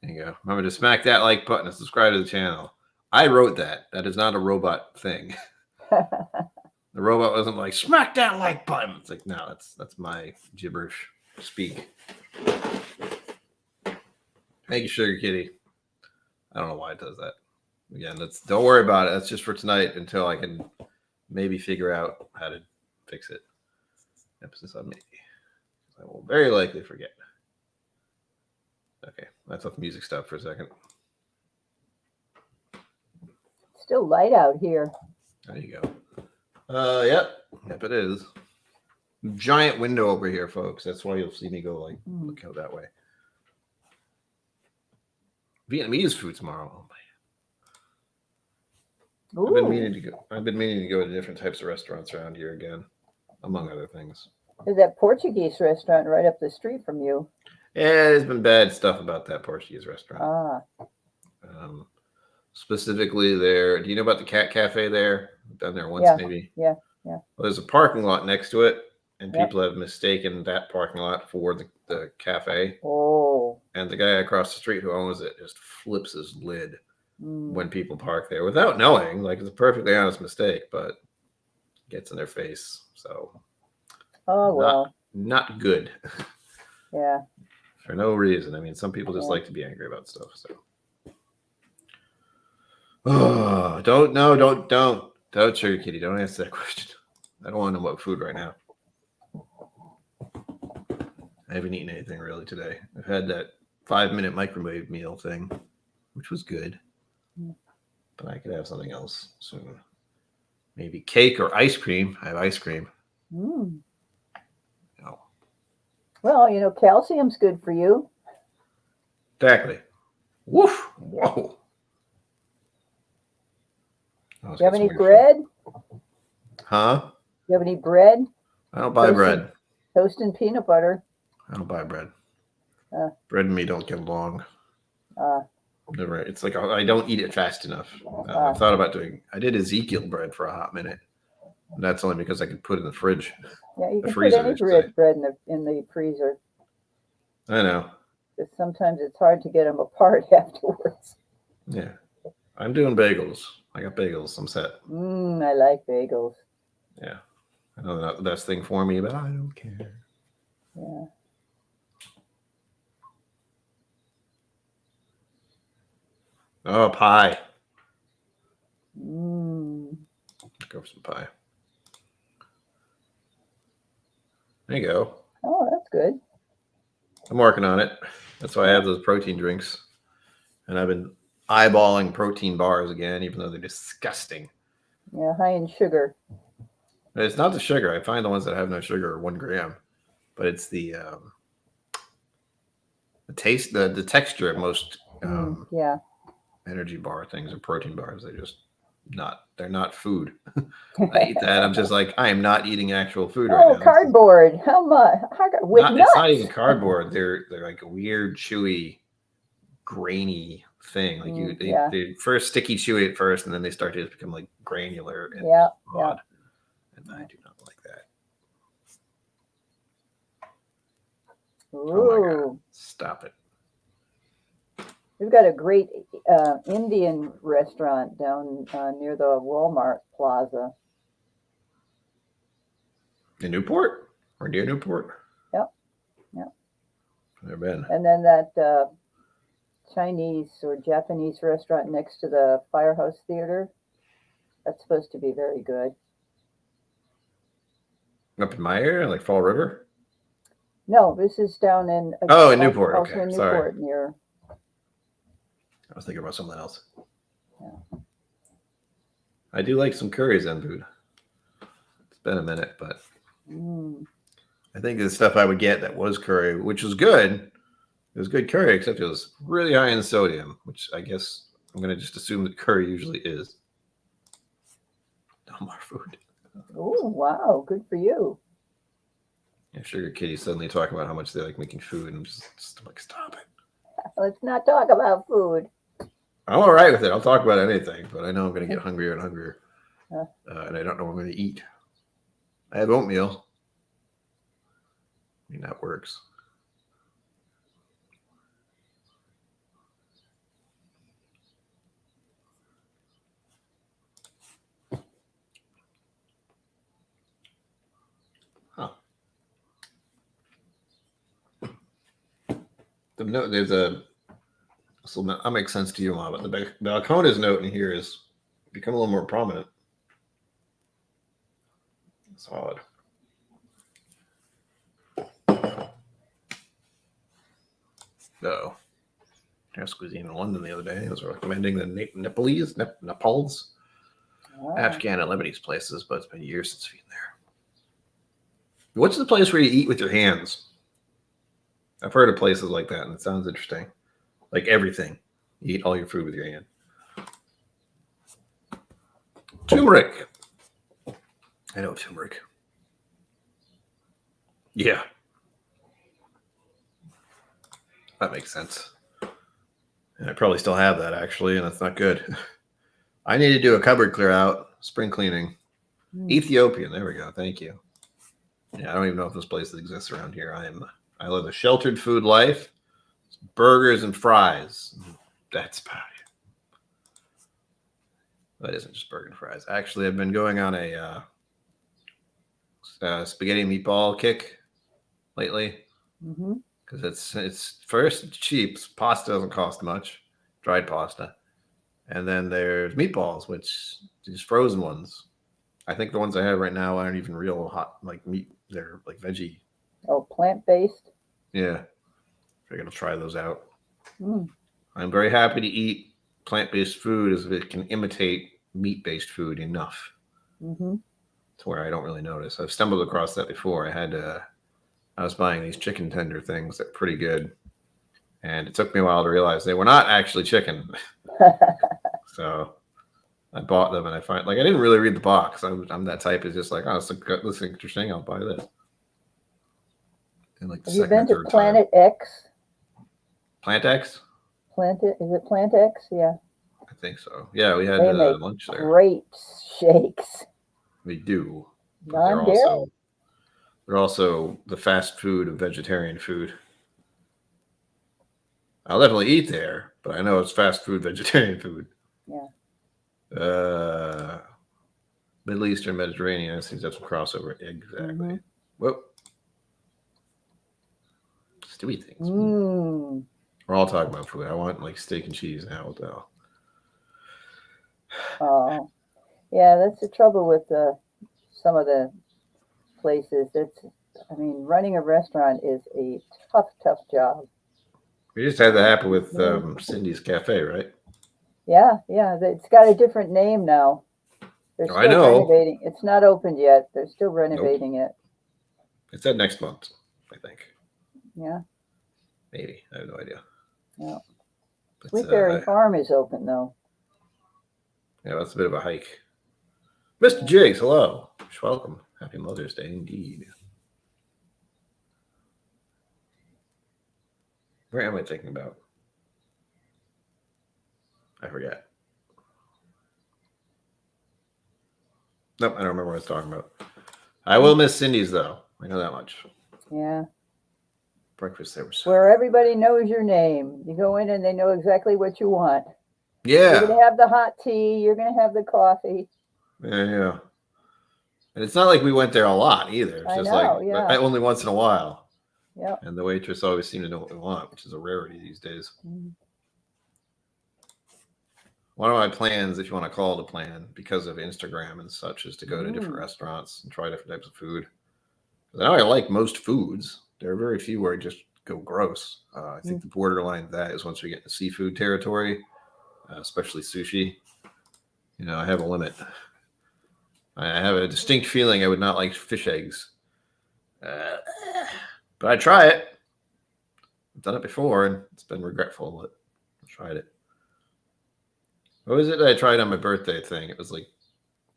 there you go. Remember to smack that like button and subscribe to the channel. I wrote that. That is not a robot thing. The robot wasn't like, smack that like button. It's like, no, that's my gibberish speak. Thank you, Sugar Kitty. I don't know why it does that. Again, don't worry about it. That's just for tonight until I can maybe figure out how to fix it. Emphasis on maybe. I will very likely forget. Okay, let's let the music stop for a second. Still light out here. There you go. Yep, it is. Giant window over here, folks. That's why you'll see me go like look out that way. Vietnamese food tomorrow. Oh, man. Ooh. I've been meaning to go to different types of restaurants around here again, among other things. There's that Portuguese restaurant right up the street from you. Yeah, there's been bad stuff about that Portuguese restaurant. Ah. Specifically there. Do you know about the Cat Cafe there? I've been there once, Yeah. maybe. Yeah. Well, there's a parking lot next to it, and Yep. people have mistaken that parking lot for the cafe. Oh. And the guy across the street who owns it just flips his lid Mm. when people park there without knowing. Like, it's a perfectly honest mistake, but gets in their face. So, Oh well. not good. Yeah. For no reason. I mean, some people just Yeah. like to be angry about stuff. So, oh, don't, Sugar Kitty. Don't answer that question. I don't want to know about food right now. I haven't eaten anything really today. I've had that 5-minute microwave meal thing, which was good. But I could have something else soon. Maybe cake or ice cream. I have ice cream. Mm. No. Well, calcium's good for you. Exactly. Woof. Whoa. Oh, You have any bread? Huh? You have any bread? I don't buy bread. Toast and peanut butter. I don't buy bread. Bread and me don't get along. Never. It's like I don't eat it fast enough. I thought about I did Ezekiel bread for a hot minute. And that's only because I could put it in the fridge. Yeah, you can freezer, put any bread in the freezer. I know. Because sometimes it's hard to get them apart afterwards. Yeah. I'm doing bagels. I got bagels. I'm set. I like bagels. Yeah. I know they're not the best thing for me, but I don't care. Yeah. Oh, pie. Go for some pie. There you go. Oh, that's good. I'm working on it. That's why I have those protein drinks. And I've been eyeballing protein bars again, even though they're disgusting. Yeah, high in sugar. It's not the sugar. I find the ones that have no sugar are 1 gram. But it's the taste, the texture of most energy bar things or protein bars. They're not food. I eat that. I'm just like, I am not eating actual food right now. Oh, cardboard. How much? Nuts. It's not even cardboard. They're like a weird, chewy, grainy thing. Like they first sticky chewy at first, and then they start to just become like granular and odd. And I do not like that. Ooh. Oh my God. Stop it. We've got a great Indian restaurant down near the Walmart Plaza. In Newport? Or near Newport? Yep. Never been. And then that Chinese or Japanese restaurant next to the Firehouse Theater. That's supposed to be very good. Up in my area, like Fall River? No, this is down in... in Newport. Also Okay, in sorry. Newport, near... I was thinking about something else. Yeah. I do like some curries and food. It's been a minute, but I think the stuff I would get that was curry, which was good. It was good curry, except it was really high in sodium, which I guess I'm going to just assume that curry usually is. No more food. Oh, wow. Good for you. Yeah, Sugar Kitty suddenly talking about how much they like making food, and I'm just like, stop it. Let's not talk about food. I'm all right with it. I'll talk about anything, but I know I'm going to get hungrier and hungrier. And I don't know what I'm going to eat. I have oatmeal. I mean, that works. Huh. There's a... So that makes sense to you, Mom. But the Balcones note in here is become a little more prominent. It's odd. Uh-oh. Desk was in London the other day. I was recommending the Nepal's, Afghan and Lebanese places, but it's been years since we've been there. What's the place where you eat with your hands? I've heard of places like that, and it sounds interesting. Like everything. Eat all your food with your hand. Turmeric. I know turmeric. Yeah. That makes sense. And I probably still have that, actually, and that's not good. I need to do a cupboard clear out, spring cleaning. Ethiopian. There we go. Thank you. Yeah, I don't even know if this place exists around here. I live a sheltered food life. Burgers and fries. That's about it. That isn't just burger and fries. Actually, I've been going on a spaghetti meatball kick lately because it's first it's cheap. Pasta doesn't cost much, dried pasta, and then there's meatballs, which these frozen ones. I think the ones I have right now aren't even real hot like meat. They're like veggie. Oh, plant-based. Yeah, I'm gonna try those out. I'm very happy to eat plant-based food as if it can imitate meat-based food enough to where I don't really notice. I've stumbled across that before. I was buying these chicken tender things that are pretty good, and it took me a while to realize they were not actually chicken. So I bought them, and I find like I didn't really read the box. I'm that type is just like, oh, this looks interesting. I'll buy this. And like Have you been to Planet time. X? Plant X? Is it Plant X? Yeah. I think so. Yeah, we had lunch there. Great shakes. We do. Non-dairy. They're also the fast food of vegetarian food. I'll definitely eat there, but I know it's fast food vegetarian food. Yeah. Middle Eastern, Mediterranean. I think that's a crossover. Exactly. Whoop. Stewy things. We're all talking about food. I want like steak and cheese now, though. Oh, yeah. That's the trouble with some of the places. Running a restaurant is a tough job. We just had that happen with Cindy's Cafe, right? Yeah. It's got a different name now. They're still renovating. It's not opened yet. They're still renovating it. It's at next month, I think. Yeah. Maybe. I have no idea. Yeah. Sweetberry Farm is open, though. Yeah, that's a bit of a hike. Mr. Jigs, hello. Welcome. Happy Mother's Day, indeed. Where am I thinking about? I forget. Nope, I don't remember what I was talking about. I will miss Cindy's, though. I know that much. Yeah. Breakfast there was where everybody knows your name. You go in and they know exactly what you want. Yeah. You're going to have the hot tea. You're going to have the coffee. Yeah. And it's not like we went there a lot either. It's just only once in a while. Yeah. And the waitress always seemed to know what we want, which is a rarity these days. One of my plans, if you want to call it a plan, because of Instagram and such, is to go to different restaurants and try different types of food. I know I like most foods. There are very few where I just go gross. I think the borderline of that is once we get into seafood territory, especially sushi. You know, I have a limit. I have a distinct feeling I would not like fish eggs. But I try it. I've done it before, and it's been regretful, but I tried it. What was it that I tried on my birthday thing? It was like...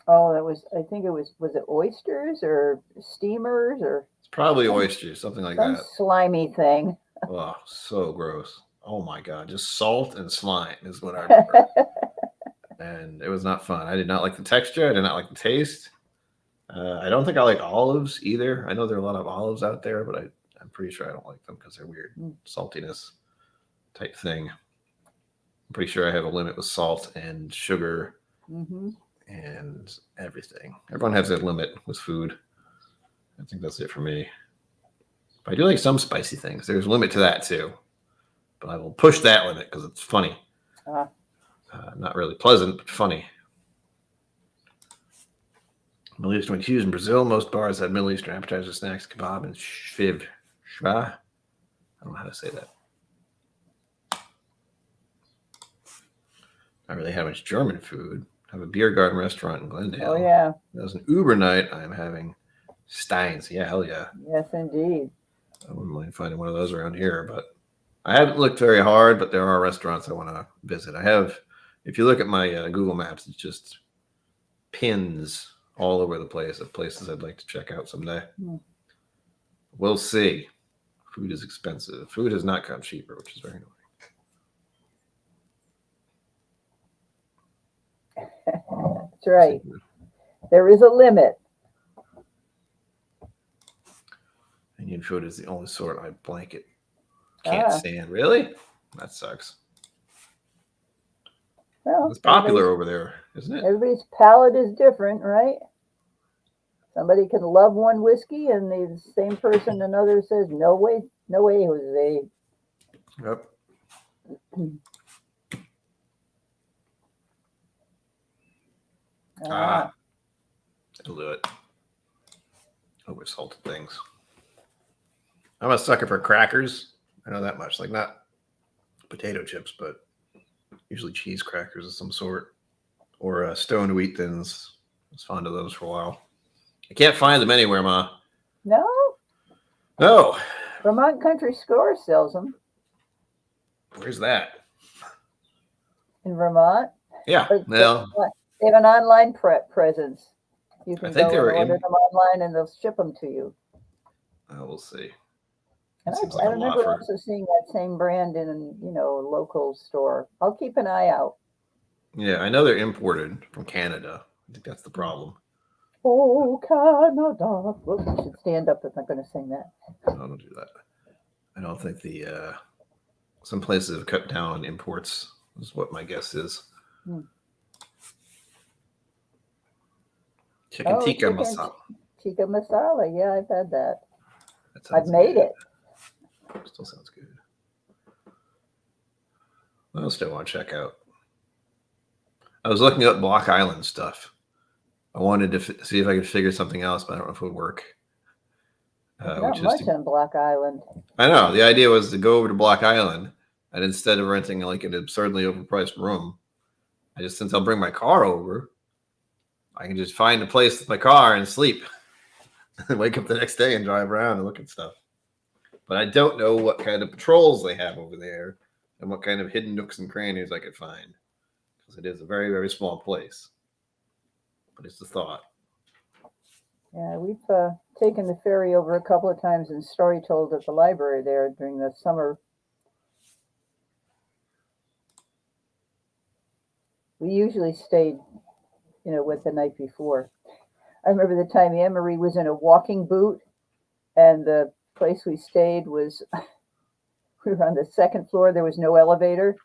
Oh, was it oysters or steamers or... It's probably oysters, something like that. Slimy thing. Oh, so gross. Oh my God. Just salt and slime is what I remember. And it was not fun. I did not like the texture. I did not like the taste. I don't think I like olives either. I know there are a lot of olives out there, but I'm pretty sure I don't like them because they're weird saltiness type thing. I'm pretty sure I have a limit with salt and sugar and everything. Everyone has a limit with food. I think that's it for me. But I do like some spicy things. There's a limit to that too. But I will push that limit because it's funny. Not really pleasant, but funny. Middle Eastern cuisine in Brazil. Most bars had Middle Eastern appetizer snacks, kebab, and shviv. Shva? I don't know how to say that. Not really have much German food. I have a beer garden restaurant in Glendale. Oh, yeah. That was an Uber night. I'm having Steins. Yeah, hell yeah. Yes, indeed. I wouldn't mind finding one of those around here, but I haven't looked very hard, but there are restaurants I want to visit. I have, if you look at my Google Maps, it's just pins all over the place of places I'd like to check out someday. We'll see. Food is expensive. Food has not come cheaper, which is very annoying. That's right. There is a limit. Indian food is the only sort I blanket can't stand. Really? That sucks. Well, it's popular over there, isn't it? Everybody's palate is different, right? Somebody can love one whiskey, and the same person another says, "No way, Jose." Yep. It'll do it. Over salted things. I'm a sucker for crackers. I know that much. Like not potato chips, but usually cheese crackers of some sort, or stoned wheat thins. I was fond of those for a while. I can't find them anywhere, Ma. No. No. Vermont Country Store sells them. Where's that? In Vermont. Yeah. Well, they have an online presence. You can go and order them online, and they'll ship them to you. We'll see. And I remember also seeing that same brand in, a local store. I'll keep an eye out. Yeah, I know they're imported from Canada. I think that's the problem. Oh, Canada. Whoops, I should stand up if I'm going to sing that. No, don't do that. I don't think some places have cut down on imports, is what my guess is. Chicken tikka masala. Tikka masala, yeah, I've had that. I've made it. Still sounds good. What else do I want to check out? I was looking up Block Island stuff. I wanted to see if I could figure something else, but I don't know if it would work. Not much on Block Island. I know. The idea was to go over to Block Island, and instead of renting like an absurdly overpriced room, since I'll bring my car over, I can just find a place with my car and sleep. And wake up the next day and drive around and look at stuff. But I don't know what kind of patrols they have over there and what kind of hidden nooks and crannies I could find. Because it is a very, very small place. But it's the thought. Yeah, we've taken the ferry over a couple of times and story told at the library there during the summer. We usually stayed, with the night before. I remember the time Anne-Marie was in a walking boot, and the place we stayed was, we were on the second floor. There was no elevator.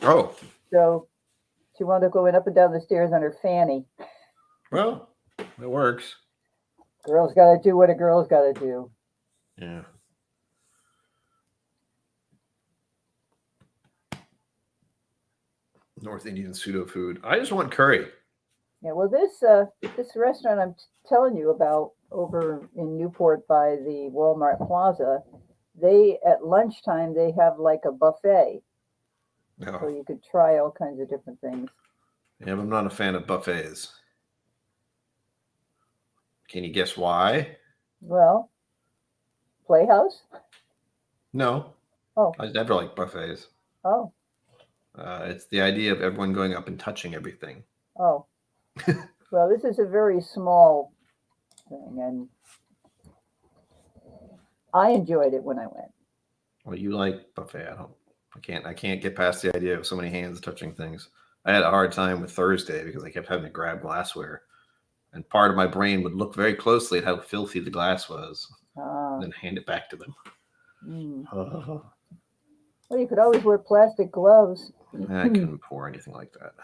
Oh. So she wound up going up and down the stairs on her fanny. Well, it works. Girl's got to do what a girl's got to do. Yeah. North Indian pseudo food. I just want curry. Yeah, well, this restaurant I'm telling you about over in Newport by the Walmart Plaza, at lunchtime they have like a buffet, so you could try all kinds of different things. Yeah, but I'm not a fan of buffets. Can you guess why? Well, Playhouse? No. Oh. I never liked buffets. Oh. It's the idea of everyone going up and touching everything. Oh. Well, this is a very small thing, and I enjoyed it when I went. Well, you like buffet. I can't get past the idea of so many hands touching things. I had a hard time with Thursday because I kept having to grab glassware. And part of my brain would look very closely at how filthy the glass was, and then hand it back to them. Well, you could always wear plastic gloves. I couldn't pour anything like that.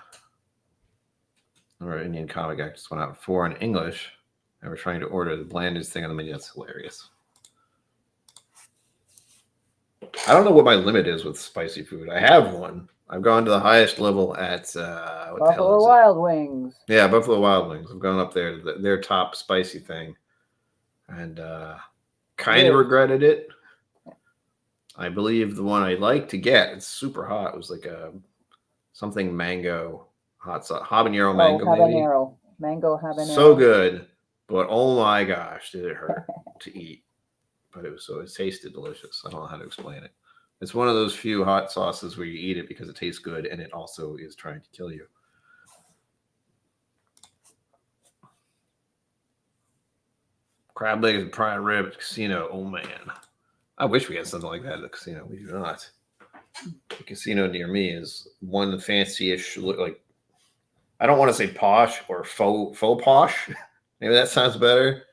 Our Indian comic act just went out 4 in English. And we're trying to order the blandest thing on the menu. That's hilarious. I don't know what my limit is with spicy food. I have one. I've gone to the highest level at Buffalo Wild Wings. Yeah, Buffalo Wild Wings. I've gone up there, their top spicy thing, and kind of regretted it. I believe the one I like to get, it's super hot. It was like a something mango hot sauce, habanero mango. Habanero, mango habanero. So good, but oh my gosh, did it hurt to eat? But it tasted delicious. I don't know how to explain it. It's one of those few hot sauces where you eat it because it tastes good and it also is trying to kill you. Crab legs and prime rib at the casino. Oh man, I wish we had something like that at the casino. We do not. The casino near me is one fancy-ish, like, I don't want to say posh or faux posh. Maybe that sounds better.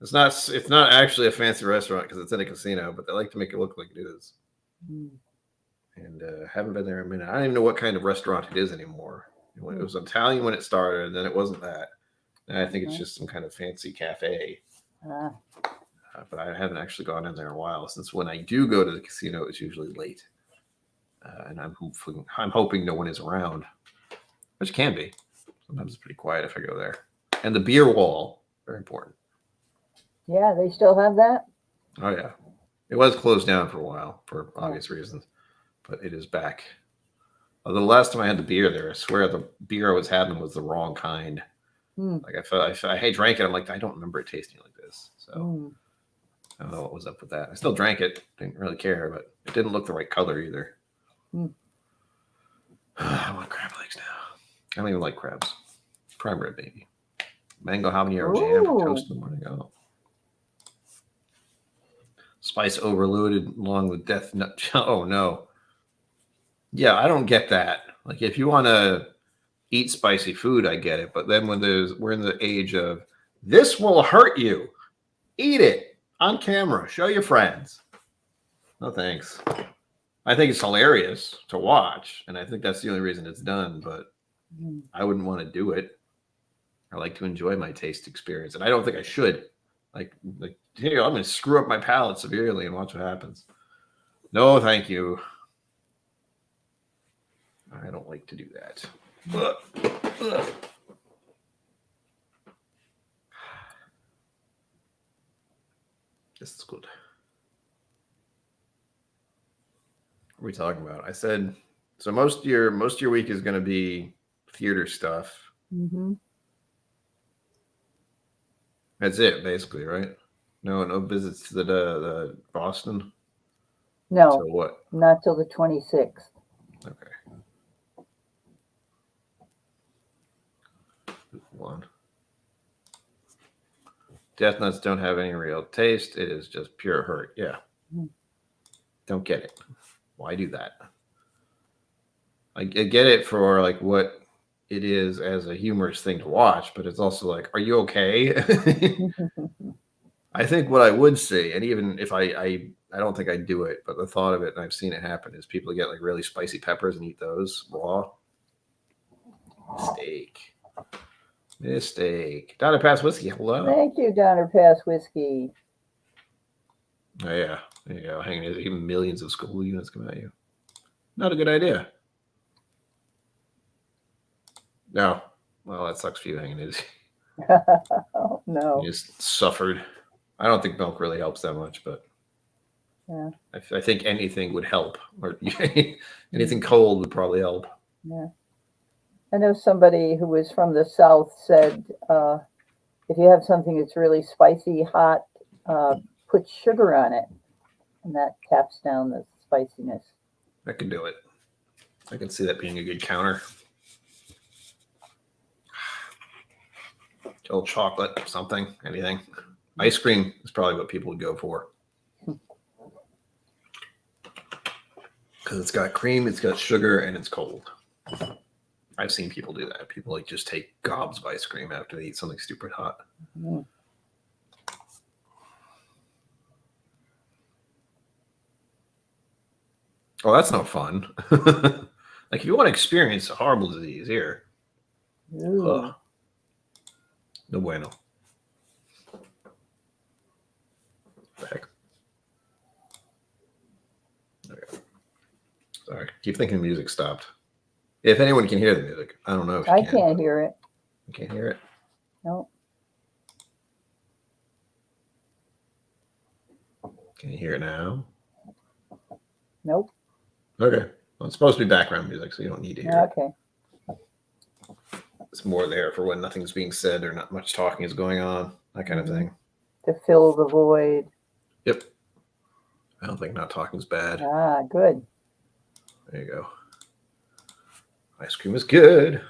It's not actually a fancy restaurant because it's in a casino, but they like to make it look like it is. And haven't been there in a minute. I don't even know what kind of restaurant it is anymore. It was Italian when it started, and then it wasn't that. And I think it's just some kind of fancy cafe. But I haven't actually gone in there in a while. Since when I do go to the casino, it's usually late. And I'm hoping no one is around, which can be. Sometimes it's pretty quiet if I go there. And the beer wall, very important. Yeah, they still have that? Oh, yeah. It was closed down for a while for obvious reasons, but it is back. Although the last time I had the beer there, I swear the beer I was having was the wrong kind. Like I drank it. I'm like, I don't remember it tasting like this. So I don't know what was up with that. I still drank it. Didn't really care, but it didn't look the right color either. I want crab legs now. I don't even like crabs. Prime rib, baby. Mango habanero jam for toast in the morning. Oh. Spice overloaded along with death nut. Oh no. Yeah, I don't get that. Like if you want to eat spicy food, I get it. But then when we're in the age of this will hurt you, eat it on camera, show your friends. No thanks. I think it's hilarious to watch, and I think that's the only reason it's done, but I wouldn't want to do it. I like to enjoy my taste experience, and I don't think I should. Like here, I'm going to screw up my palate severely and watch what happens. No, thank you. I don't like to do that. This is good. What are we talking about? I said, so most of your week is going to be theater stuff. That's it, basically, right? No visits to the Boston. No. So what? Not till the 26th. Okay. One. Death nuts don't have any real taste. It is just pure hurt. Yeah. Don't get it. Why do that? I get it for like what it is as a humorous thing to watch, but it's also like, are you okay? I think what I would say, and even if I don't think I'd do it, but the thought of it, and I've seen it happen, is people get like really spicy peppers and eat those raw. Mistake. Donner Pass Whiskey, hello. Thank you, Donner Pass Whiskey. Oh, yeah. There you go. Hanging even millions of school units come at you. Not a good idea. No. Well, that sucks for you, hanging it. Oh, no. You just suffered. I don't think milk really helps that much, but yeah. I think anything would help. Or anything cold would probably help. Yeah. I know somebody who was from the South said, if you have something that's really spicy, hot, put sugar on it, and that taps down the spiciness. I can do it. I can see that being a good counter. A little chocolate, something, anything. Ice cream is probably what people would go for. Because it's got cream, it's got sugar, and it's cold. I've seen people do that. People like just take gobs of ice cream after they eat something stupid hot. Oh, that's not fun. Like if you want to experience a horrible disease, here. No bueno. What the heck? Okay. Sorry. Keep thinking the music stopped. If anyone can hear the music, I don't know if you I can't hear it. You can't hear it? No. Can you hear it now? Nope. Okay. Well, it's supposed to be background music, so you don't need to hear it. It's more there for when nothing's being said or not much talking is going on, that kind of thing. To fill the void. Yep. I don't think not talking's bad. Ah, good. There you go. Ice cream is good.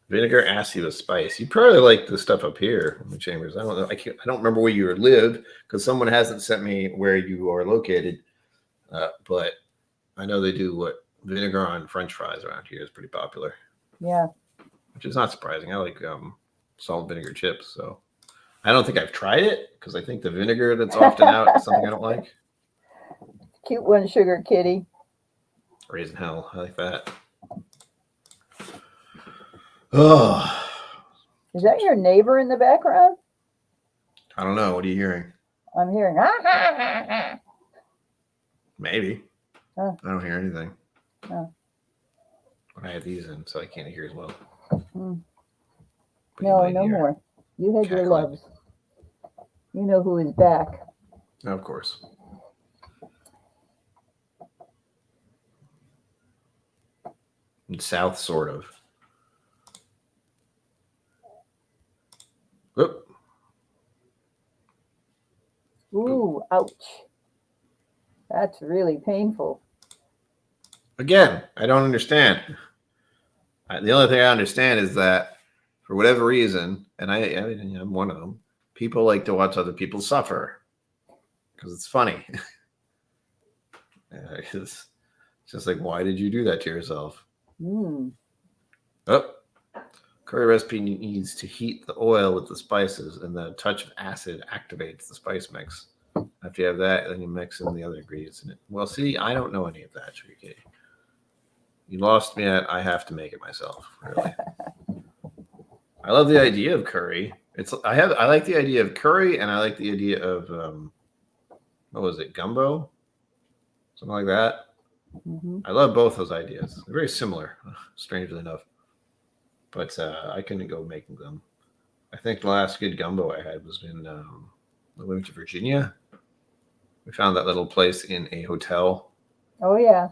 Vinegar, acid with spice. You probably like the stuff up here in the chambers. I don't know. I don't remember where you live because someone hasn't sent me where you are located. But I know they do what vinegar on French fries around here is pretty popular. Yeah. Which is not surprising. I like salt and vinegar chips. So I don't think I've tried it because I think the vinegar that's often out is something I don't like. Cute one, Sugar Kitty. Raisin hell. I like that. Oh. Is that your neighbor in the background? I don't know. What are you hearing? I'm hearing. Maybe. Oh. I don't hear anything. Oh. I have these in, so I can't hear as well. Mm. No, no more. You had your loves. You know who is back. Of course. And south, sort of. Oop. Ooh, ouch. That's really painful. Again, I don't understand. The only thing I understand is that for whatever reason, and I'm one of them, people like to watch other people suffer because it's funny. It's just like, why did you do that to yourself? Mm. Oh, curry recipe needs to heat the oil with the spices, and the touch of acid activates the spice mix. After you have that, then you mix in the other ingredients in it. Well, see, I don't know any of that, Sugar Kitty. You lost me at I have to make it myself. Really. I love the idea of curry. I like the idea of curry, and I like the idea of what was it, gumbo, something like that. Mm-hmm. I love both those ideas. They're very similar, strangely enough. But I couldn't go making them. I think the last good gumbo I had was in Wilmington, Virginia. We found that little place in a hotel. Oh, yeah.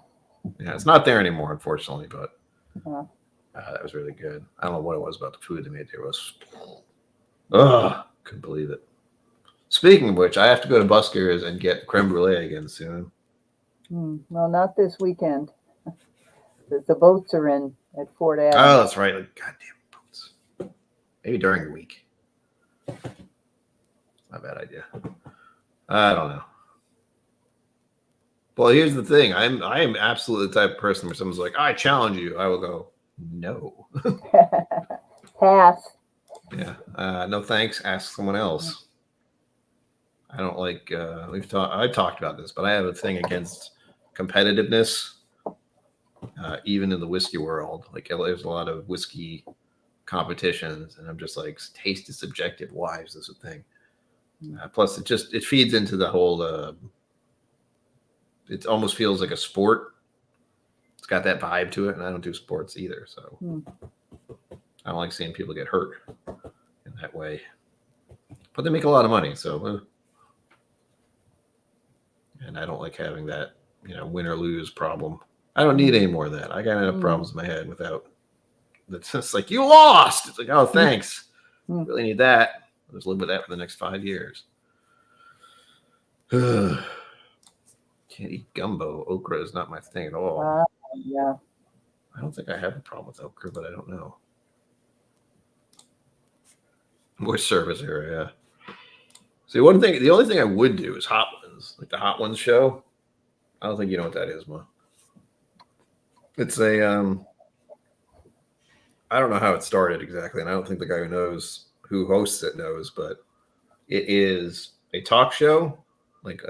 Yeah, it's not there anymore, unfortunately, but that was really good. I don't know what it was about the food they made there. It was, couldn't believe it. Speaking of which, I have to go to Buskers and get creme brulee again soon. Well, not this weekend. The boats are in at Fort Adams. Oh, that's right. Like, goddamn boats. Maybe during the week. Not a bad idea. I don't know. Well, here's the thing. I am absolutely the type of person where someone's like, I challenge you. I will go, no. Pass. Yeah. No thanks. Ask someone else. I don't like, I talked about this, but I have a thing against competitiveness, even in the whiskey world. Like, there's a lot of whiskey competitions, and I'm just like, taste is subjective. Why is this a thing? Plus, it feeds into the whole, it almost feels like a sport. It's got that vibe to it, and I don't do sports either. So I don't like seeing people get hurt in that way. But they make a lot of money, so. And I don't like having that, win or lose problem. I don't need any more of that. I got enough problems in my head without. It's just like, you lost. It's like, oh, thanks. Really need that. I'll just live with that for the next 5 years. Can't eat gumbo. Okra is not my thing at all. Yeah. I don't think I have a problem with okra, but I don't know. More service area. See, the only thing I would do is Hot Ones, like the Hot Ones show. I don't think you know what that is, Ma. It's a, I don't know how it started exactly, and I don't think the guy who hosts it knows, but it is a talk show, like,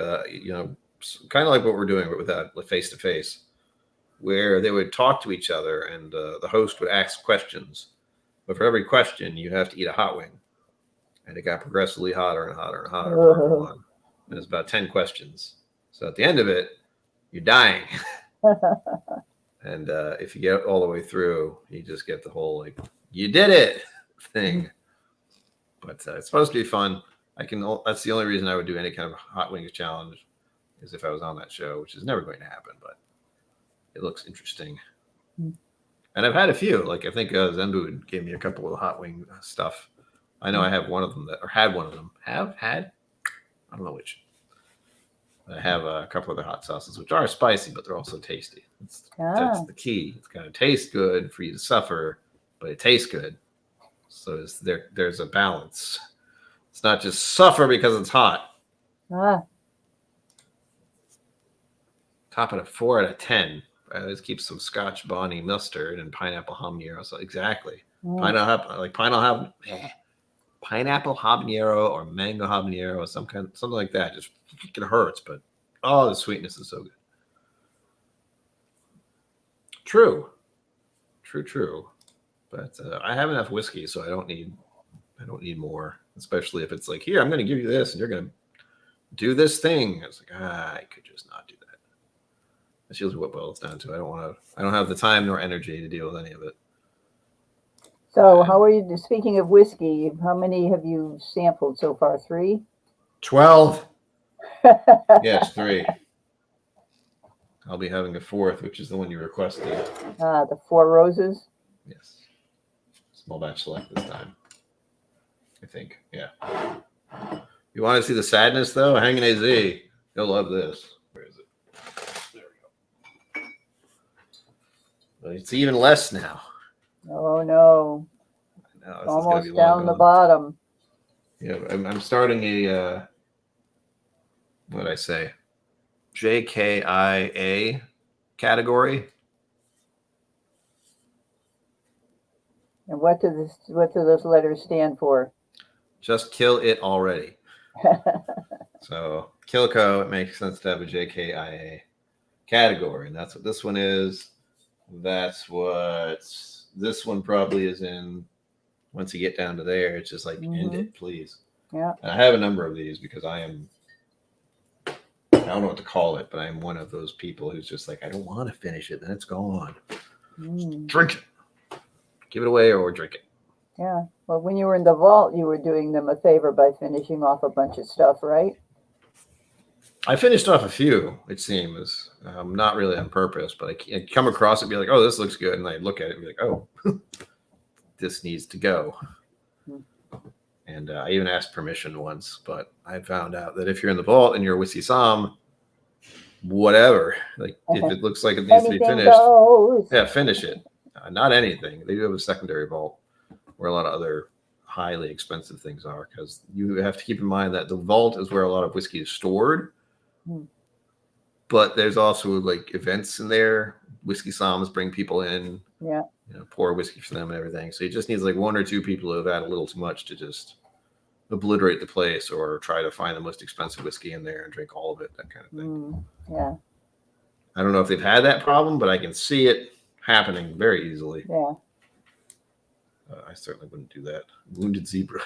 kind of like what we're doing, but without face to face, where they would talk to each other, and the host would ask questions. But for every question, you have to eat a hot wing. And it got progressively hotter and hotter and hotter for everyone. And it's about 10 questions. So at the end of it, you're dying. And if you get all the way through, you just get the whole, like, you did it thing. But it's supposed to be fun. That's the only reason I would do any kind of hot wings challenge, is if I was on that show, which is never going to happen, but it looks interesting. And I've had a few. Like, I think Zenbu gave me a couple of hot wing stuff. I know I have one of them or had one of them. Had? I don't know which. I have a couple other hot sauces, which are spicy, but they're also tasty. That's the key. It's got to taste good for you to suffer, but it tastes good. So there's a balance. It's not just suffer because it's hot. Top it at 4 out of 10. Let's keep some Scotch Bonnie mustard and pineapple habanero. So exactly, pineapple habanero or mango habanero or something like that. Just it hurts, but the sweetness is so good. True. But I have enough whiskey, so I don't need more. Especially if it's like, here, I'm going to give you this, and you're going to do this thing. It's like, I could just not do that. That's usually what boils down to. I don't have the time nor energy to deal with any of it. So how are you, speaking of whiskey, how many have you sampled so far? 3? 12. Yes, 3. I'll be having a 4th, which is the one you requested. The Four Roses? Yes. Small batch select this time. I think. Yeah. You want to see the sadness, though? Hang an AZ. You'll love this. Where is it? There we go. Well, it's even less now. Oh, no. No, it's almost down the bottom. Yeah, I'm starting a, what did I say? JKIA category. And what do those letters stand for? Just kill it already. So KillCo, it makes sense to have a JKIA category, and that's what this one is. That's what this one probably is in. Once you get down to there, it's just like, end it, please. Yeah. And I have a number of these because I don't know what to call it, but I'm one of those people who's just like, I don't want to finish it, then it's gone. Drink it. Give it away or drink it. Yeah. Well, when you were in the vault, you were doing them a favor by finishing off a bunch of stuff, right? I finished off a few, it seems. Not really on purpose, but I'd come across it and be like, oh, this looks good. And I'd look at it and be like, oh, this needs to go. And I even asked permission once, but I found out that if you're in the vault and you're a whiskey somm, whatever, like if it looks like it needs to be finished, yeah, finish it. Not anything. They do have a secondary vault where a lot of other highly expensive things are, because you have to keep in mind that the vault is where a lot of whiskey is stored. But there's also like events in there. Whiskey somms bring people in. Yeah. Pour whiskey for them and everything. So he just needs like 1 or 2 people who have had a little too much to just obliterate the place or try to find the most expensive whiskey in there and drink all of it, that kind of thing. Yeah. I don't know if they've had that problem, but I can see it happening very easily. Yeah. I certainly wouldn't do that. Wounded zebra.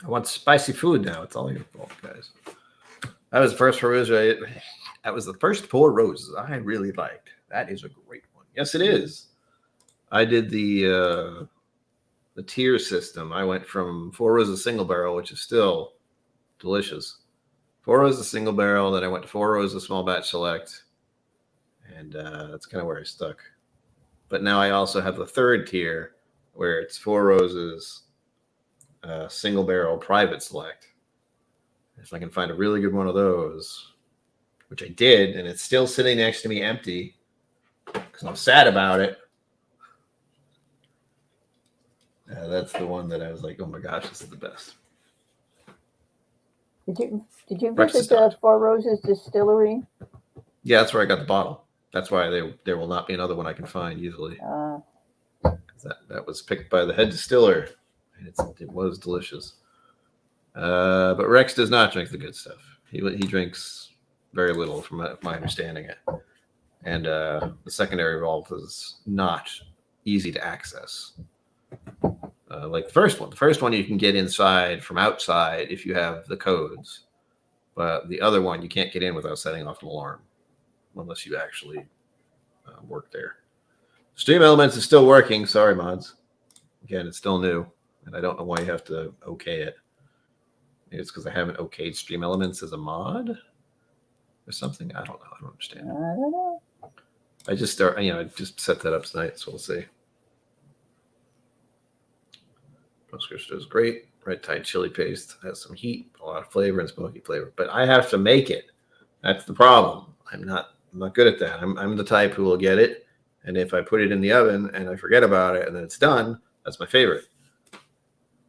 I want spicy food now. It's all your fault, guys. That was the first rose. That was the first 4 roses I really liked. That is a great one. Yes, it is. I did the tier system. I went from 4 roses single barrel, which is still delicious. 4 roses single barrel. Then I went to 4 roses small batch select, and that's kind of where I stuck. But now I also have the 3rd tier, where it's 4 roses single barrel private select. If I can find a really good one of those, which I did, and it's still sitting next to me empty because I'm sad about it. That's the one that I was like, oh my gosh, this is the best. Did you visit the Four Roses distillery? Yeah, that's where I got the bottle. That's why there will not be another one I can find easily. That was picked by the head distiller, and it was delicious. But Rex does not drink the good stuff. He drinks very little, from my understanding it. And the secondary vault is not easy to access. Like the first one. The first one you can get inside from outside if you have the codes. But the other one, you can't get in without setting off an alarm unless you actually work there. Stream Elements is still working. Sorry, mods. Again, it's still new, and I don't know why you have to okay it. Maybe it's because I haven't okayed Stream Elements as a mod or something. I don't know. I don't understand. I don't know. I just set that up tonight, so we'll see. Postscript is great. red Thai chili paste. It has some heat, a lot of flavor, and smoky flavor. But I have to make it. That's the problem. I'm not good at that. I'm the type who will get it, and if I put it in the oven and I forget about it and then it's done, that's my favorite.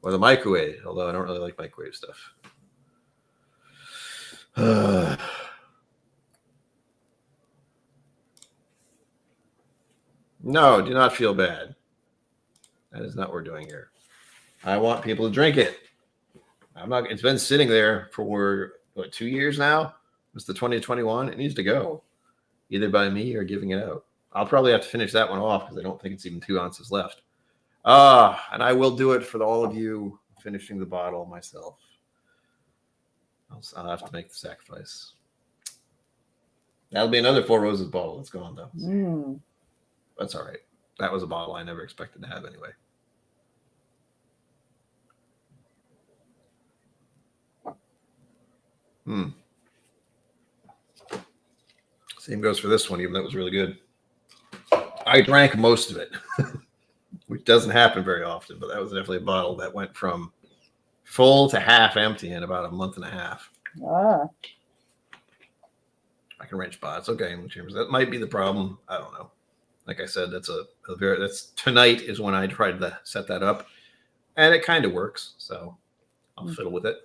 Or the microwave, although I don't really like microwave stuff. No, do not feel bad. That is not what we're doing here. I want people to drink it. I'm not. It's been sitting there for what, 2 years now. It's the 2021. It needs to go, either by me or giving it out. I'll probably have to finish that one off because I don't think it's even 2 ounces left. And I will do it for all of you, finishing the bottle myself. I'll have to make the sacrifice. That'll be another Four Roses bottle that's gone, though. That's all right. That was a bottle I never expected to have anyway. Same goes for this one, even though it was really good. I drank most of it, which doesn't happen very often, but that was definitely a bottle that went from full to half empty in about a month and a half. I can wrench spots. Okay, that might be the problem. I don't know. Like I said, that's tonight is when I tried to set that up, and it kind of works. So I'll fiddle with it.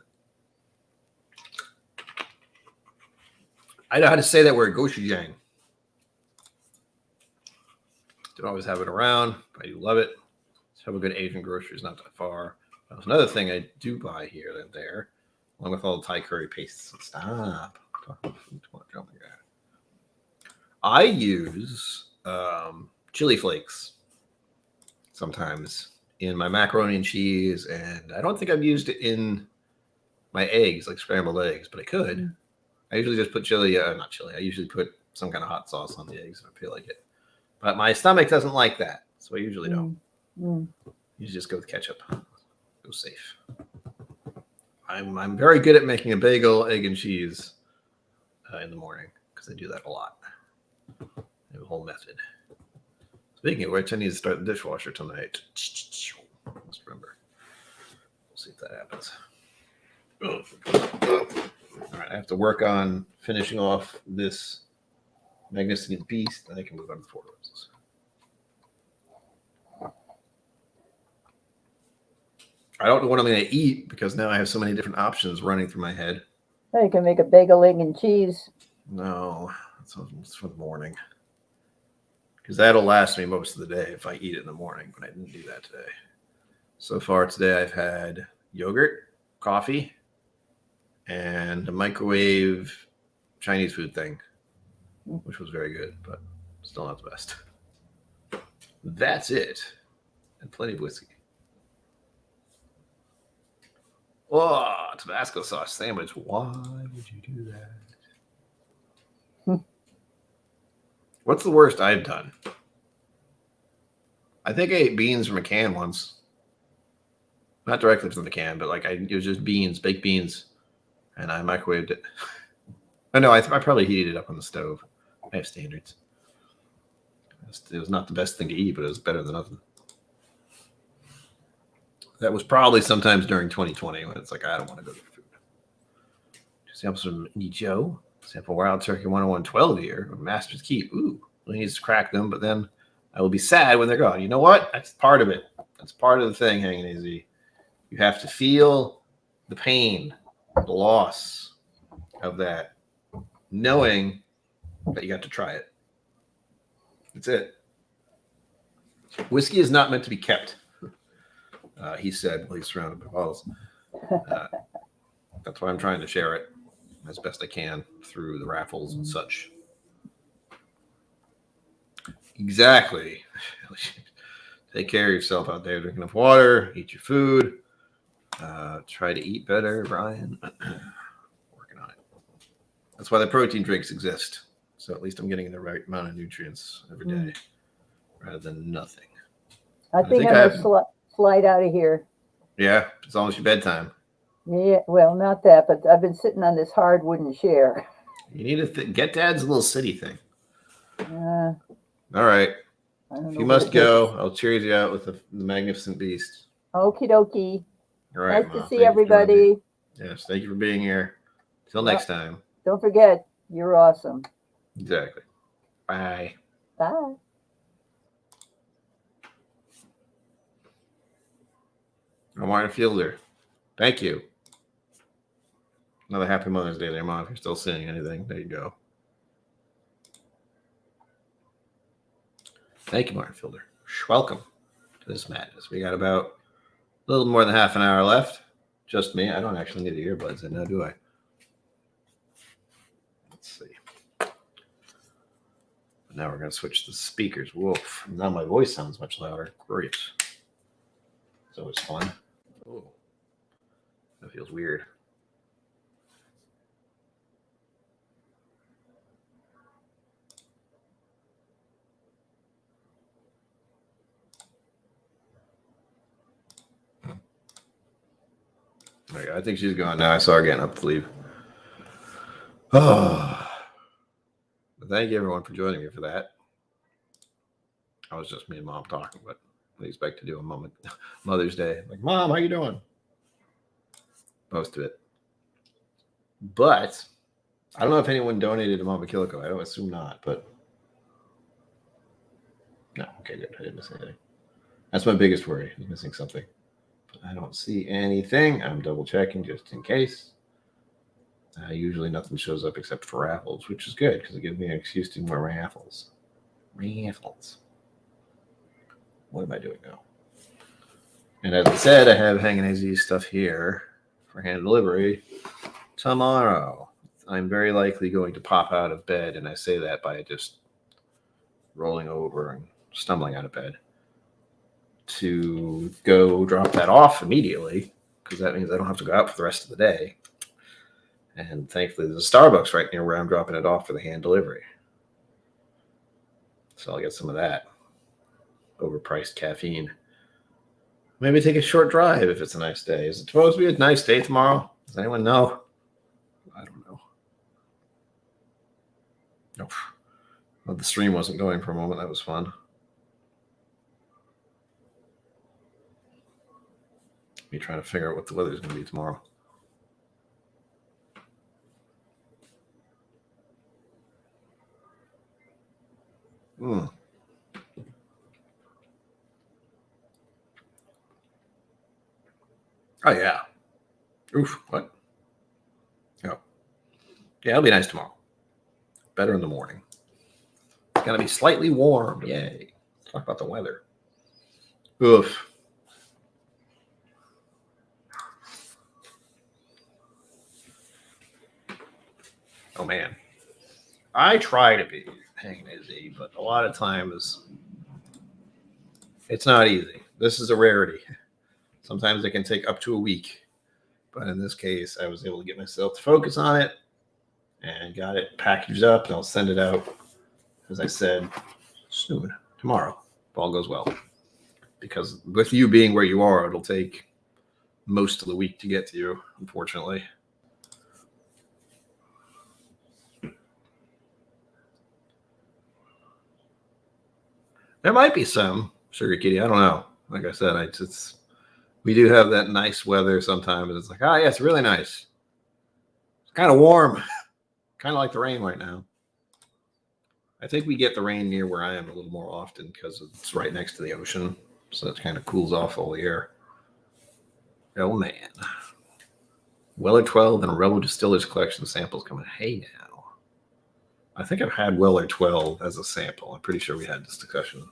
I know how to say that word, gochujang. Don't always have it around, but I do love it. Let's have a good Asian grocery. It's not that far. There's another thing I do buy here and there, along with all the Thai curry pastes. Stop. I use chili flakes sometimes in my macaroni and cheese, and I don't think I've used it in my eggs, like scrambled eggs, but I could. I usually just put not chili. I usually put some kind of hot sauce on the eggs if I feel like it. But my stomach doesn't like that, so I usually don't. You just go with ketchup. Go safe. I'm very good at making a bagel, egg, and cheese in the morning because I do that a lot. I have a whole method. Speaking of which, I need to start the dishwasher tonight. Let's remember. We'll see if that happens. All right, I have to work on finishing off this magnificent beast, and I can move on to Four Roses. I don't know what I'm going to eat because now I have so many different options running through my head. You can make a bagel, egg, and cheese. No, that's for the morning. Because that'll last me most of the day if I eat it in the morning, but I didn't do that today. So far today, I've had yogurt, coffee, and a microwave Chinese food thing, which was very good, but still not the best. That's it. And plenty of whiskey. Oh, Tabasco sauce sandwich. Why would you do that? What's the worst I've done? I think I ate beans from a can once. Not directly from the can, but it was just beans, baked beans, and I microwaved it. Oh no, I probably heated it up on the stove. I have standards. It was not the best thing to eat, but it was better than nothing. That was probably sometimes during 2020 when it's like, I don't want to go get food. Sample some Nijo. Sample Wild Turkey 101 here. Master's Keep. Ooh, he needs to crack them, but then I will be sad when they're gone. You know what? That's part of it. That's part of the thing, hanging easy. You have to feel the pain, the loss of that, knowing that you got to try it. That's it. Whiskey is not meant to be kept, he said, while he's surrounded by bottles. That's why I'm trying to share it as best I can through the raffles and such. Exactly. Take care of yourself out there. Drink enough water. Eat your food. Try to eat better, Brian. Working on it. That's why the protein drinks exist. So at least I'm getting the right amount of nutrients every day rather than nothing. I think I'm going to slide out of here. Yeah, it's almost your bedtime. Yeah, well, not that, but I've been sitting on this hard wooden chair. You need to get Dad's little city thing. All right. If you must go, I'll cheer you out with the magnificent beast. Okie dokie. All right, Nice to Mom. see Thank you for joining me. everybody. Yes, thank you for being here. Till Well, next time. don't forget, you're awesome. Exactly. Bye. Bye. I'm Martin Fielder. Thank you. Another happy Mother's Day there, Mom. If you're still seeing anything, there you go. Thank you, Martin Fielder. Welcome to this madness. We got about a little more than half an hour left. Just me. I don't actually need the earbuds in now, do I? Let's see. Now we're going to switch the speakers. Woof. Now my voice sounds much louder. Great. It's always fun. Oh, that feels weird. There you go. I think she's gone now. I saw her getting up to leave. Oh. Thank you, everyone, for joining me for that. I was just me and Mom talking, but I expect to do a Mother's Day. Like, Mom, how you doing? Most of it. But I don't know if anyone donated to Mama KillCo. I don't assume not, but no. Okay, good. I didn't miss anything. That's my biggest worry, is missing something. But I don't see anything. I'm double checking just in case. Usually nothing shows up except for raffles, which is good because it gives me an excuse to do more raffles. Raffles. What am I doing now? And as I said, I have Hanging AZ stuff here for hand delivery tomorrow. I'm very likely going to pop out of bed, and I say that by just rolling over and stumbling out of bed to go drop that off immediately, because that means I don't have to go out for the rest of the day. And thankfully, there's a Starbucks right near where I'm dropping it off for the hand delivery. So I'll get some of that overpriced caffeine. Maybe take a short drive if it's a nice day. Is it supposed to be a nice day tomorrow? Does anyone know? I don't know. Nope. Well, the stream wasn't going for a moment. That was fun. Me trying to figure out what the weather's going to be tomorrow. Oh, yeah. Oof, what? Oh. Yeah, it'll be nice tomorrow. Better in the morning. It's going to be slightly warm. Yay. Let's talk about the weather. Oof. Oh, man. I try to be hanging AZ, but a lot of times it's not easy. This is a rarity. Sometimes it can take up to a week. But in this case, I was able to get myself to focus on it and got it packaged up, and I'll send it out, as I said, soon, tomorrow, if all goes well. Because with you being where you are, it'll take most of the week to get to you, unfortunately. There might be some Sugar Kitty. I don't know. Like I said, we do have that nice weather sometimes. It's like, yeah, it's really nice. It's kind of warm, kind of like the rain right now. I think we get the rain near where I am a little more often because it's right next to the ocean. So it kind of cools off all the air. Oh, man. Weller 12 and Rebel Distillers Collection samples coming. Hey, now. I think I've had Weller 12 as a sample. I'm pretty sure we had this discussion.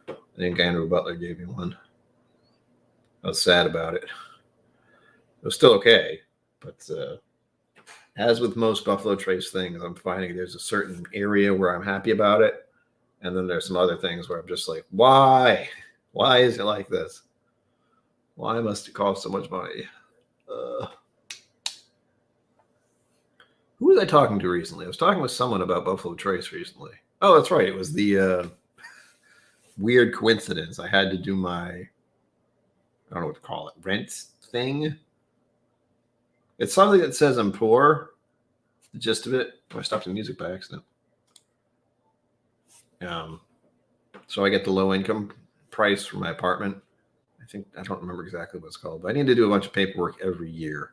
I think Andrew Butler gave me one. I was sad about it. It was still okay. But as with most Buffalo Trace things, I'm finding there's a certain area where I'm happy about it. And then there's some other things where I'm just like, why? Why is it like this? Why must it cost so much money? Who was I talking to recently? I was talking with someone about Buffalo Trace recently. Oh, that's right. It was the weird coincidence. I had to do my, I don't know what to call it, rent thing. It's something that says I'm poor. The gist of it. Oh, I stopped the music by accident. So I get the low income price for my apartment. I don't remember exactly what it's called, but I need to do a bunch of paperwork every year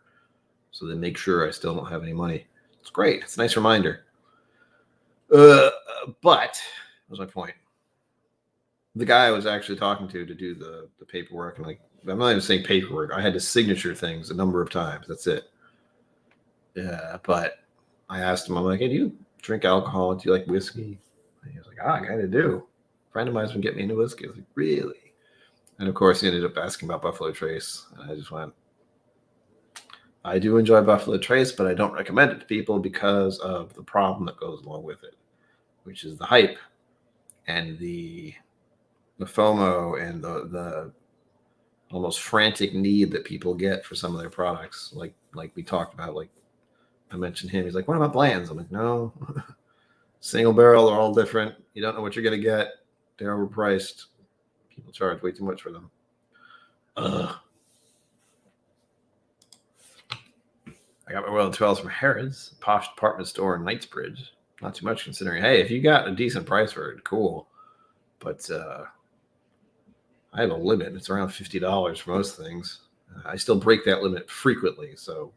so they make sure I still don't have any money. It's great. It's a nice reminder. But what was my point? The guy I was actually talking to do the paperwork, and like, I'm not even saying paperwork. I had to signature things a number of times. That's it. Yeah, but I asked him, I'm like, hey, do you drink alcohol? Do you like whiskey? And he was like, I kind of do. A friend of mine's been getting me into whiskey. I was like, really? And of course, he ended up asking about Buffalo Trace. And I just went, I do enjoy Buffalo Trace, but I don't recommend it to people because of the problem that goes along with it, which is the hype and the FOMO and the almost frantic need that people get for some of their products. Like we talked about, like I mentioned him. He's like, what about Blands? I'm like, no, single barrel, they're all different. You don't know what you're going to get. They're overpriced. People charge way too much for them. I got my Royal 12s from Harrods, posh department store in Knightsbridge. Not too much considering, hey, if you got a decent price for it, cool. But I have a limit. It's around $50 for most things. I still break that limit frequently. So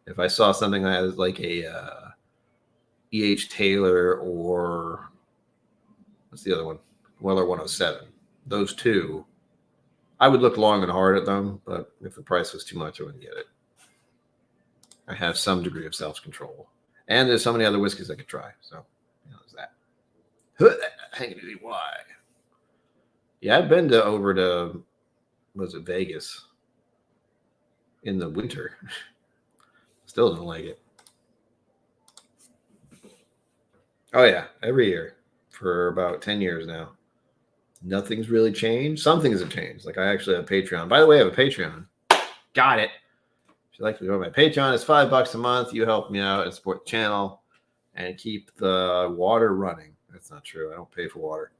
if I saw something that was like a E.H. Taylor or what's the other one? Weller 107. Those two, I would look long and hard at them, but if the price was too much, I wouldn't get it. I have some degree of self-control. And there's so many other whiskeys I could try. So, there's that. Hanging why? Yeah, I've been over to, Vegas in the winter. Still don't like it. Oh, yeah, every year for about 10 years now. Nothing's really changed. Some things have changed. Like I actually have a Patreon. By the way, I have a Patreon. Got it. If you'd like to go to my Patreon, it's $5 a month. You help me out and support the channel and keep the water running. That's not true. I don't pay for water.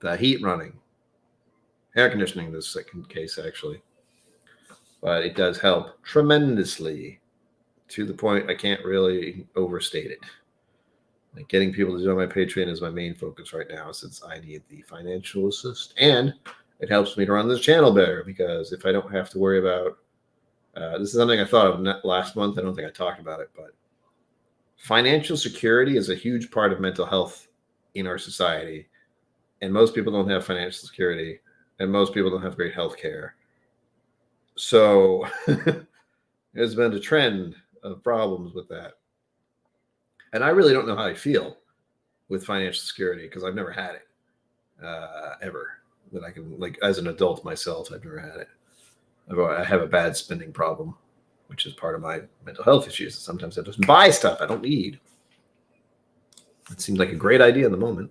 The heat running. Air conditioning in this second case, actually. But it does help tremendously to the point I can't really overstate it. Like getting people to join my Patreon is my main focus right now since I need the financial assist. And it helps me to run this channel better because if I don't have to worry about this is something I thought of last month. I don't think I talked about it, but financial security is a huge part of mental health in our society. And most people don't have financial security, and most people don't have great health care. So there's been a trend of problems with that. And I really don't know how I feel with financial security because I've never had it ever. That I can, like, as an adult myself, I've never had it. I have a bad spending problem, which is part of my mental health issues. Sometimes I just buy stuff I don't need. It seems like a great idea in the moment.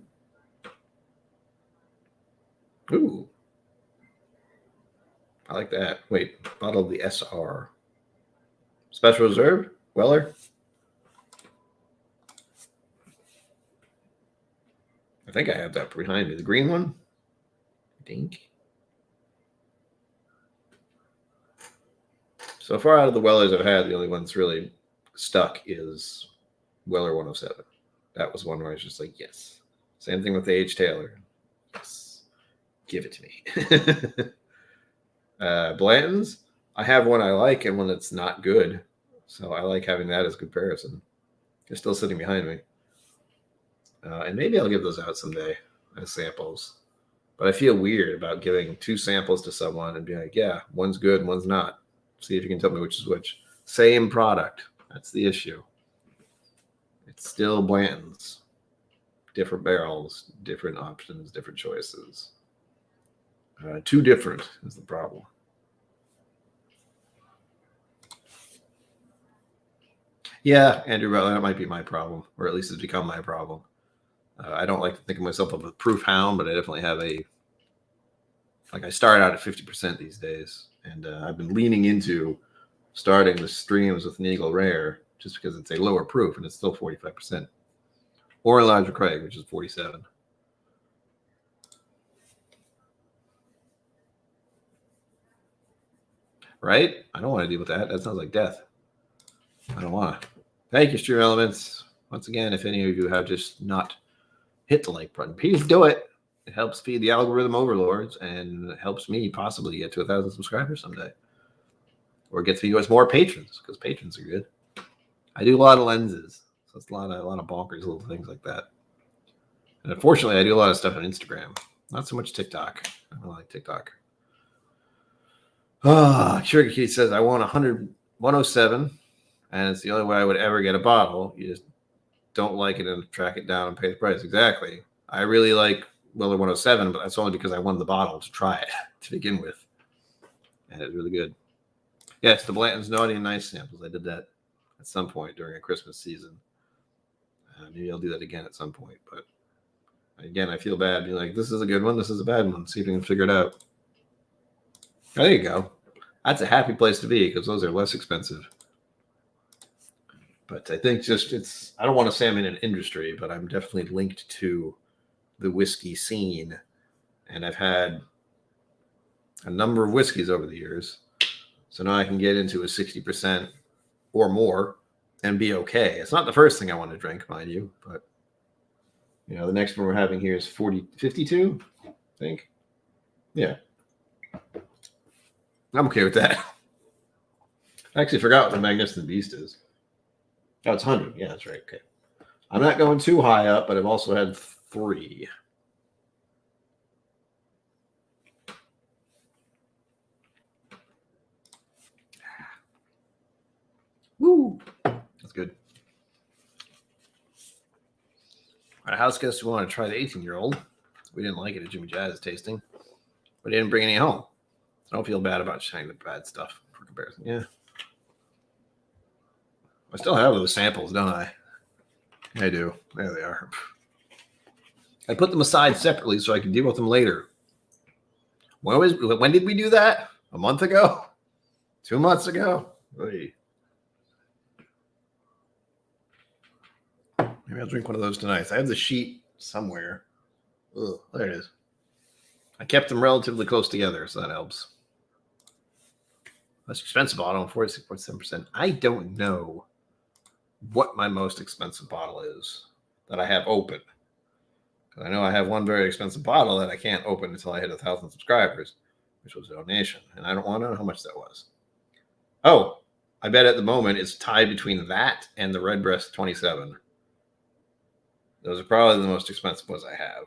Ooh. I like that. Wait, bottle of the SR. Special Reserve? Weller? I think I have that behind me. The green one? I think. So far out of the Wellers I've had, the only one that's really stuck is Weller 107. That was one where I was just like, yes. Same thing with the H. Taylor. Yes. Give it to me. Blanton's, I have one I like and one that's not good. So I like having that as comparison. They're still sitting behind me. And maybe I'll give those out someday as samples. But I feel weird about giving two samples to someone and being like, yeah, one's good and one's not. See if you can tell me which is which. Same product. That's the issue. It's still Blanton's. Different barrels, different options, different choices. Too different is the problem. Yeah, Andrew Butler, that might be my problem, or at least it's become my problem. I don't like to think of myself as a proof hound, but I definitely have I start out at 50% these days. And I've been leaning into starting the streams with an Eagle Rare just because it's a lower proof and it's still 45%. Or Elijah Craig, which is 47. Right? I don't want to deal with that. That sounds like death. I don't want to. Thank you, Stream Elements. Once again, if any of you have just not hit the like button, please do it. It helps feed the algorithm overlords and helps me possibly get to 1,000 subscribers someday, or get to you as more patrons, because patrons are good. I do a lot of lenses, so it's a lot of bonkers little things like that. And unfortunately, I do a lot of stuff on Instagram, not so much TikTok. I don't like TikTok. Sugar Kitty says I want 107, and it's the only way I would ever get a bottle. You just don't like it and track it down and pay the price. Exactly. I really like Weller 107, but that's only because I wanted the bottle to try it to begin with. And it's really good. Yes, the Blanton's Naughty and Nice samples. I did that at some point during a Christmas season. Maybe I'll do that again at some point. But again, I feel bad being like, this is a good one, this is a bad one. See if you can figure it out. There you go. That's a happy place to be because those are less expensive. But I think I don't want to say I'm in an industry, but I'm definitely linked to the whiskey scene. And I've had a number of whiskeys over the years. So now I can get into a 60% or more and be okay. It's not the first thing I want to drink, mind you, but the next one we're having here is 52, I think. Yeah. I'm okay with that. I actually forgot what the Magnificent Beast is. Oh, it's 100. Yeah, that's right. Okay. I'm not going too high up, but I've also had 3. Woo! That's good. Our house guests want to try the 18-year-old. We didn't like it at Jimmy Jazz's tasting, but he didn't bring any home. I don't feel bad about sharing the bad stuff for comparison. Yeah. I still have those samples, don't I? I do. There they are. I put them aside separately so I can deal with them later. When did we do that? A month ago? 2 months ago? Maybe I'll drink one of those tonight. I have the sheet somewhere. Ugh, there it is. I kept them relatively close together, so that helps. That's expensive bottle, 46.7%. I don't know what my most expensive bottle is that I have open. I know I have one very expensive bottle that I can't open until I hit 1,000 subscribers, which was a donation, and I don't want to know how much that was. Oh, I bet at the moment it's tied between that and the Redbreast 27. Those are probably the most expensive ones I have.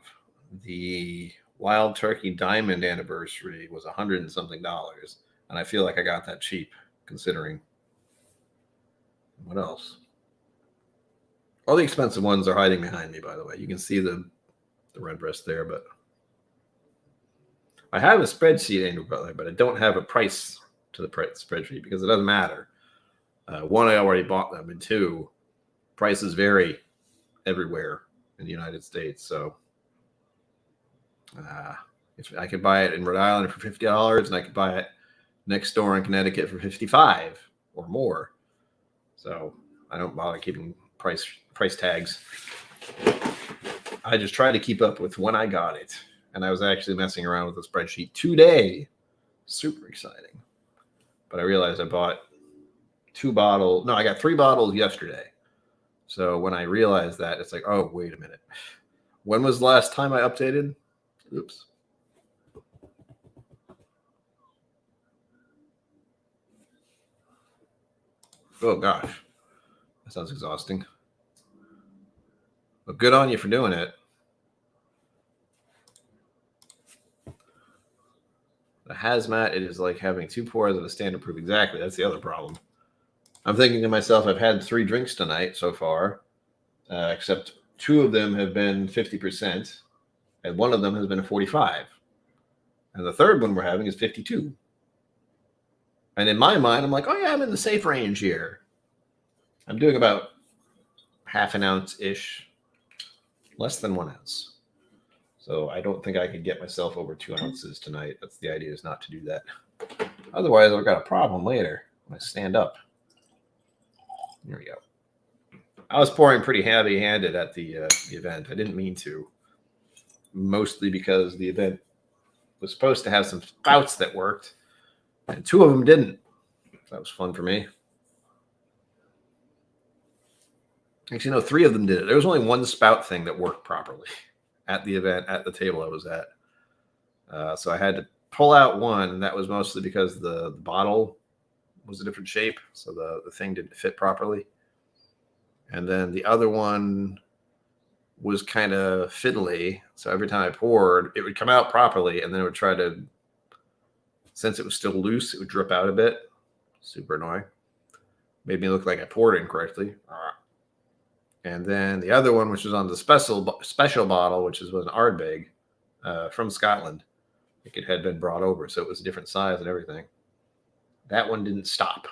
The Wild Turkey Diamond Anniversary was $100 and something, and I feel like I got that cheap, considering. What else? All the expensive ones are hiding behind me, by the way. You can see the Redbreast there, but I have a spreadsheet, Andrew Butler, but I don't have a price to the spreadsheet because it doesn't matter. One, I already bought them, and 2, prices vary everywhere in the United States. So if I could buy it in Rhode Island for $50, and I could buy it next door in Connecticut for $55 or more. So I don't bother keeping price tags. I just try to keep up with when I got it. And I was actually messing around with the spreadsheet today. Super exciting. But I realized I bought 2 bottles. No, I got 3 bottles yesterday. So when I realized that, it's like, oh, wait a minute. When was the last time I updated? Oops. Oh, gosh. That sounds exhausting. But good on you for doing it. The hazmat, it is like having 2 pours of a standard proof. Exactly. That's the other problem. I'm thinking to myself, I've had 3 drinks tonight so far, except 2 of them have been 50%, and 1 of them has been a 45. And the third one we're having is 52. And in my mind, I'm like, oh, yeah, I'm in the safe range here. I'm doing about half an ounce-ish, less than 1 ounce. So I don't think I could get myself over 2 ounces tonight. That's the idea, is not to do that. Otherwise, I've got a problem later when I stand up. There we go. I was pouring pretty heavy-handed at the event. I didn't mean to, mostly because the event was supposed to have some spouts that worked, and 2 of them didn't. That was fun for me. Actually, no, 3 of them did it. There was only 1 spout thing that worked properly. at the event, at the table I was at. So I had to pull out one, and that was mostly because the bottle was a different shape, so the thing didn't fit properly. And then the other one was kind of fiddly, so every time I poured, it would come out properly, and then it would try to, since it was still loose, it would drip out a bit. Super annoying. Made me look like I poured it incorrectly. And then the other one, which was on the special bottle, which was an Ardbeg from Scotland. I think it had been brought over, so it was a different size and everything. That one didn't stop.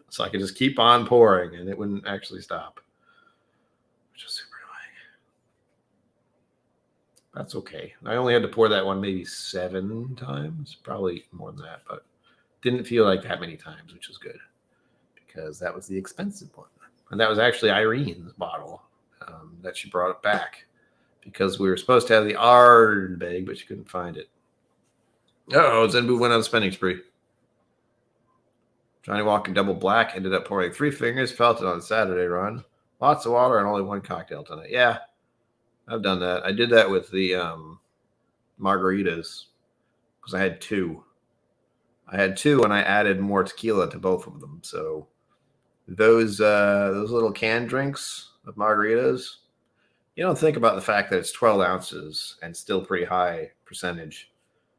So I could just keep on pouring, and it wouldn't actually stop, which was super annoying. That's okay. I only had to pour that one maybe 7 times, probably more than that, but didn't feel like that many times, which was good because that was the expensive one. And that was actually Irene's bottle that she brought it back because we were supposed to have the Ardbeg, but she couldn't find it. Oh, Zenbu went on a spending spree. Johnny Walker Double Black ended up pouring 3 fingers, felt it on Saturday run. Lots of water and only 1 cocktail tonight. Yeah, I've done that. I did that with the margaritas because I had 2. I had 2 and I added more tequila to both of them. So those little canned drinks of margaritas, you don't think about the fact that it's 12 ounces and still pretty high percentage,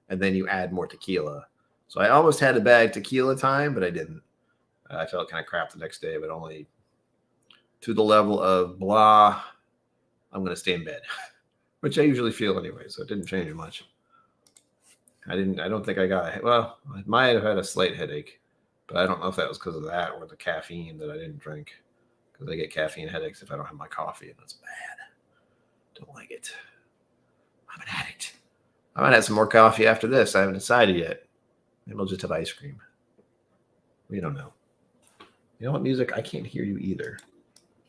and then you add more tequila. So I almost had a bag tequila time, but I didn't. I felt kind of crap the next day, but only to the level of blah, I'm going to stay in bed, which I usually feel anyway, so it didn't change much. I don't think I got, well, I might have had a slight headache, but I don't know if that was because of that or the caffeine that I didn't drink, because I get caffeine headaches if I don't have my coffee, and that's bad. Don't like it. I'm an addict. I might have some more coffee after this. I haven't decided yet. Maybe I'll just have ice cream. We don't know. You know what, music? I can't hear you either.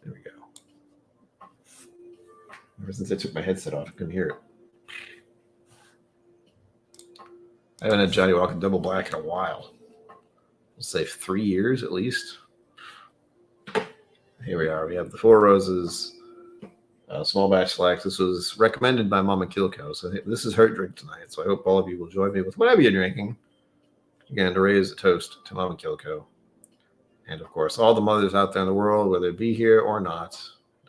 There we go. Ever since I took my headset off, I couldn't hear it. I haven't had Johnny Walker Double Black in a while. We'll say 3 years at least. Here we are. We have the 4 Roses small batch select. This was recommended by Mama KillCo. So this is her drink tonight. So I hope all of you will join me with whatever you're drinking. Again, to raise a toast to Mama KillCo. And of course, all the mothers out there in the world, whether it be here or not,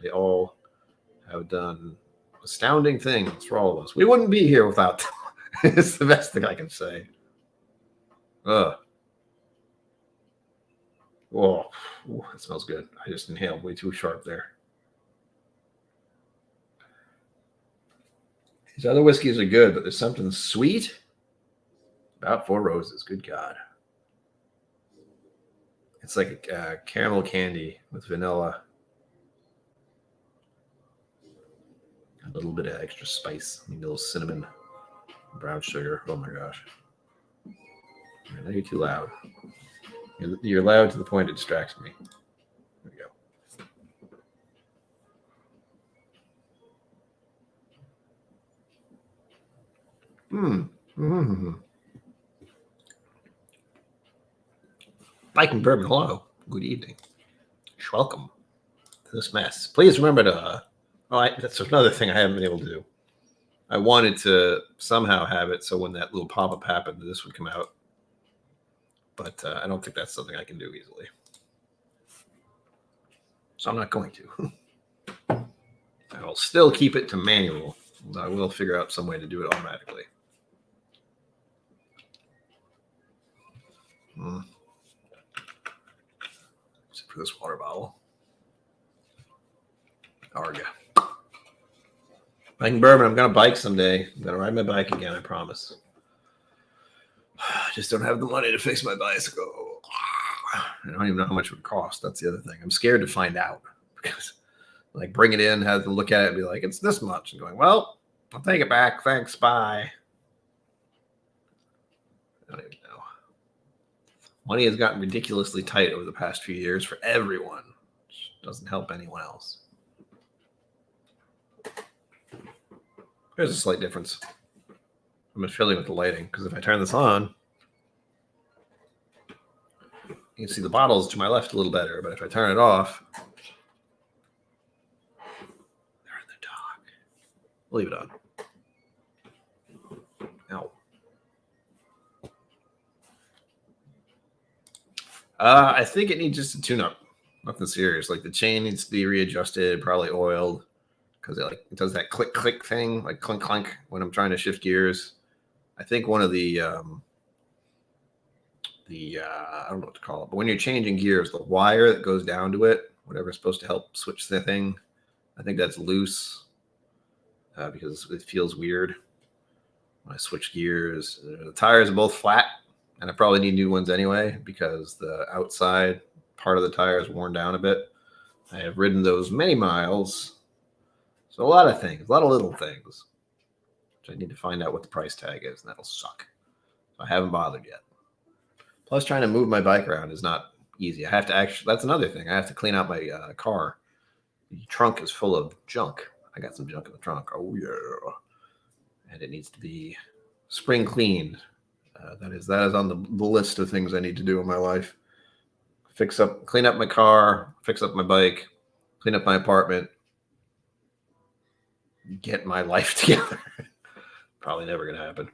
they all have done astounding things for all of us. We wouldn't be here without them. It's the best thing I can say. Ugh. Whoa. Ooh, that smells good. I just inhaled way too sharp there. These other whiskeys are good, but there's something sweet about 4 Roses. Good God. It's like a caramel candy with vanilla. A little bit of extra spice. Maybe a little cinnamon, brown sugar. Oh my gosh. Now you're too loud. You're loud to the point it distracts me. There we go. Viking Bourbon, hello. Good evening. Welcome to this mess. Please remember to, that's another thing I haven't been able to do. I wanted to somehow have it so when that little pop-up happened, this would come out. But I don't think that's something I can do easily. So I'm not going to. I will still keep it to manual. I will figure out some way to do it automatically. Except for this water bottle. Arga. Viking Bourbon, I'm going to bike someday. I'm going to ride my bike again, I promise. I just don't have the money to fix my bicycle. I don't even know how much it would cost. That's the other thing. I'm scared to find out because, like, bring it in, have them look at it, and be like, it's this much. And going, well, I'll take it back. Thanks. Bye. I don't even know. Money has gotten ridiculously tight over the past few years for everyone, which doesn't help anyone else. There's a slight difference. I'm fiddling with the lighting because if I turn this on, you can see the bottles to my left a little better. But if I turn it off, they're in the dark. We'll leave it on. I think it needs just a tune-up. Nothing serious. Like the chain needs to be readjusted, probably oiled, because it does that click click thing, like clink clink when I'm trying to shift gears. I think one of the I don't know what to call it, but when you're changing gears, the wire that goes down to it, whatever's supposed to help switch the thing, I think that's loose because it feels weird when I switch gears. The tires are both flat, and I probably need new ones anyway because the outside part of the tire is worn down a bit. I have ridden those many miles, so a lot of things, a lot of little things, which I need to find out what the price tag is, and that'll suck. So I haven't bothered yet. Plus, trying to move my bike around is not easy. I have to actually, that's another thing. I have to clean out my car. The trunk is full of junk. I got some junk in the trunk. Oh, yeah. And it needs to be spring cleaned. That is on the list of things I need to do in my life. Clean up my car, fix up my bike, clean up my apartment, get my life together. Probably never going to happen.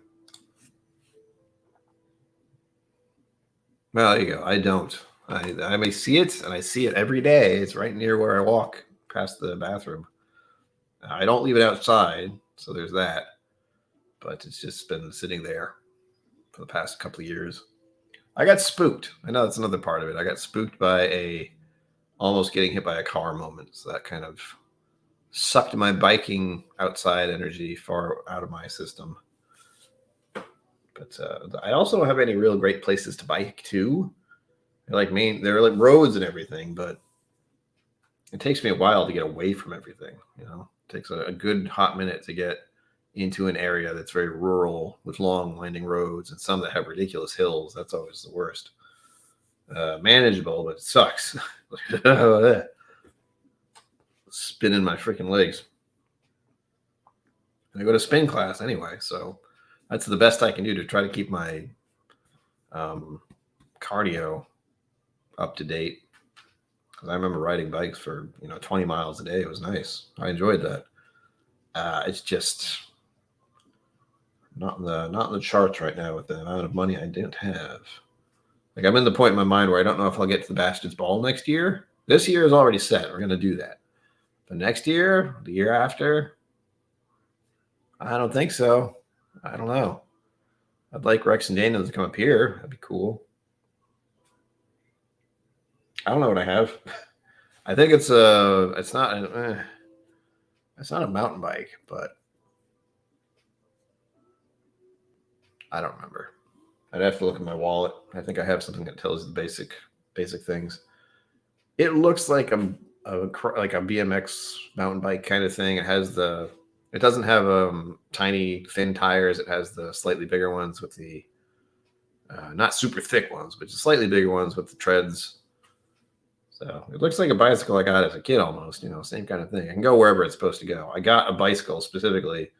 Well, there you go. I don't. I may see it, and I see it every day. It's right near where I walk past the bathroom. I don't leave it outside, so there's that. But it's just been sitting there for the past couple of years. I got spooked. I know that's another part of it. I got spooked by almost getting hit by a car moment. So that kind of sucked my biking outside energy far out of my system. But I also don't have any real great places to bike to. They're like roads and everything, but it takes me a while to get away from everything. It takes a good hot minute to get into an area that's very rural with long winding roads and some that have ridiculous hills. That's always the worst. Manageable, but it sucks. Spinning my freaking legs. And I go to spin class anyway, so that's the best I can do to try to keep my cardio up to date. Because I remember riding bikes for 20 miles a day. It was nice. I enjoyed that. It's just not in the charts right now with the amount of money I didn't have. Like I'm in the point in my mind where I don't know if I'll get to the Bastards Ball next year. This year is already set. We're going to do that. But next year, the year after, I don't think so. I don't know. I'd like Rex and Daniel to come up here. That'd be cool. I don't know what I have. I think it's not a mountain bike, but I don't remember. I'd have to look in my wallet. I think I have something that tells you the basic things. It looks like a BMX mountain bike kind of thing. It doesn't have tiny thin tires. It has the slightly bigger ones with the not super thick ones, but just slightly bigger ones with the treads. So it looks like a bicycle I got as a kid almost, same kind of thing. I can go wherever it's supposed to go. I got a bicycle specifically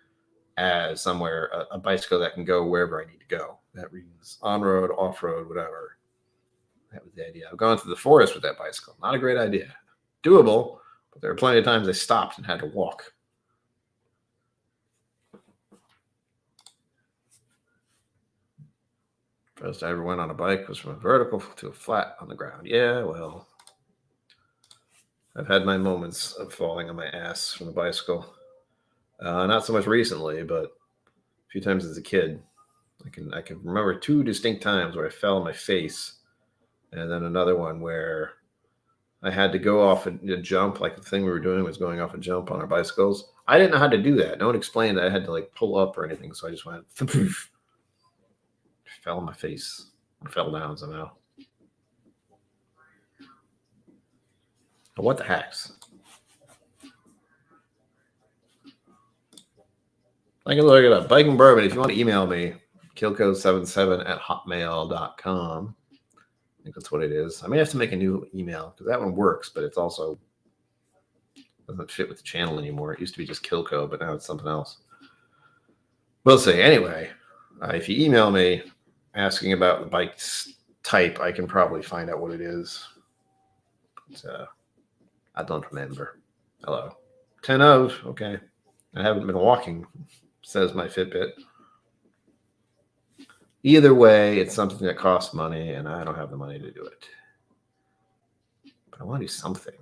as a bicycle that can go wherever I need to go. That means on-road, off-road, whatever. That was the idea. I've gone through the forest with that bicycle. Not a great idea. Doable, but there were plenty of times I stopped and had to walk. First I ever went on a bike was from a vertical to a flat on the ground. Yeah, well, I've had my moments of falling on my ass from a bicycle. Not so much recently, but a few times as a kid. I can remember 2 distinct times where I fell on my face, and then another one where I had to go off a jump. Like the thing we were doing was going off a jump on our bicycles. I didn't know how to do that. No one explained that I had to pull up or anything, so I just went fell on my face. I fell down somehow. What the hacks? I can look it up. Biking Bourbon. If you want to email me, KillCo77@hotmail.com. I think that's what it is. I may have to make a new email because that one works, but it's also doesn't fit with the channel anymore. It used to be just KillCo, but now it's something else. We'll see. Anyway, if you email me asking about the bike type, I can probably find out what it is. But, I don't remember. Hello. 10 of. Okay. I haven't been walking, says my Fitbit. Either way, it's something that costs money, and I don't have the money to do it. But I want to do something.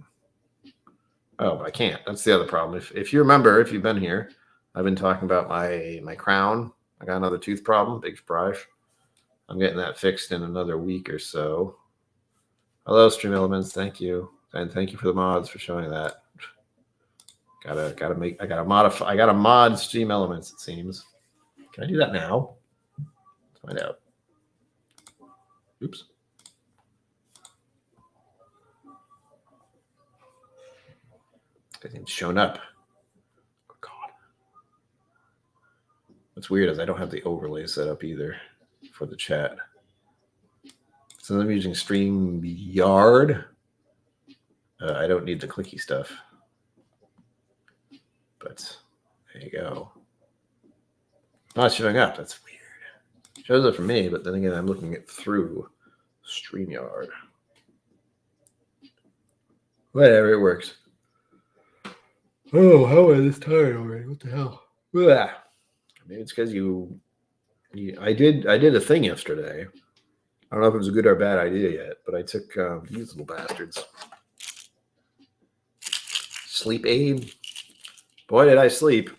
Oh, but I can't. That's the other problem. If you remember, if you've been here, I've been talking about my crown. I got another tooth problem, big surprise. I'm getting that fixed in another week or so. Hello, Stream Elements. Thank you. And thank you for the mods for showing that. Gotta make, I gotta mod Stream Elements, it seems. Can I do that now? Let's find out. Oops. It's shown up. Oh, God. What's weird is I don't have the overlay set up either for the chat. So I'm using StreamYard. I don't need the clicky stuff. But there you go. Not showing up. That's weird. It shows up for me, but then again, I'm looking it through StreamYard. Whatever, it works. Oh, how am I this tired already? What the hell? Blah. Maybe it's because I did a thing yesterday. I don't know if it was a good or bad idea yet, but I took these little bastards. Sleep aid. Boy, did I sleep.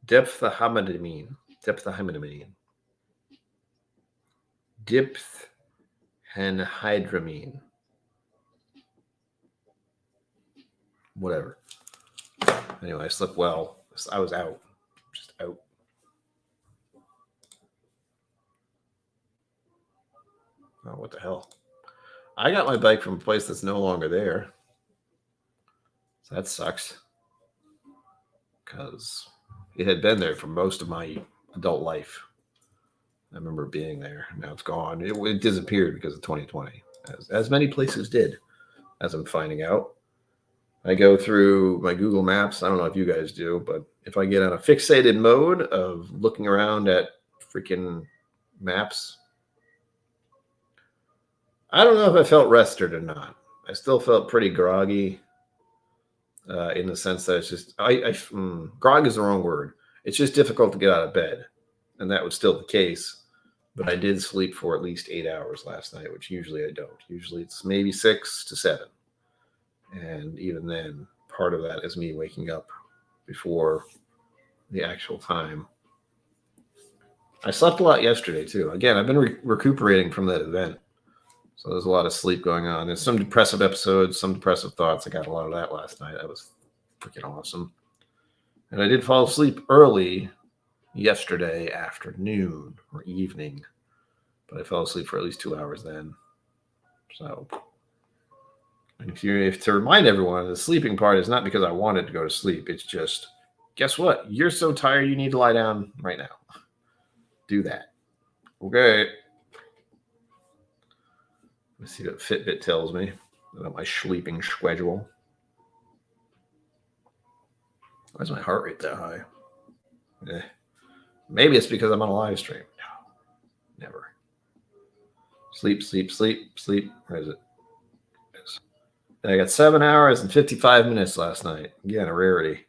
Diphenhydramine. Whatever. Anyway, I slept well. I was out. Just out. Oh, what the hell? I got my bike from a place that's no longer there. So that sucks. Because it had been there for most of my adult life. I remember being there. Now it's gone. It disappeared because of 2020, as many places did, as I'm finding out. I go through my Google Maps. I don't know if you guys do, but if I get on a fixated mode of looking around at freaking maps, I don't know if I felt rested or not. I still felt pretty groggy in the sense that it's just, grog is the wrong word. It's just difficult to get out of bed. And that was still the case. But I did sleep for at least 8 hours last night, which usually I don't. Usually it's maybe 6 to 7. And even then, part of that is me waking up before the actual time. I slept a lot yesterday, too. Again, I've been recuperating from that event. So there's a lot of sleep going on. There's some depressive episodes, some depressive thoughts. I got a lot of that last night. That was freaking awesome. And I did fall asleep early yesterday afternoon or evening. But I fell asleep for at least 2 hours then. So... And if to remind everyone, the sleeping part is not because I wanted to go to sleep. It's just, guess what? You're so tired you need to lie down right now. Do that. Okay. Let's see what Fitbit tells me about my sleeping schedule. Why is my heart rate that high? Maybe it's because I'm on a live stream. No, never. Sleep. Where is it? I got 7 hours and 55 minutes last night. Again, a rarity.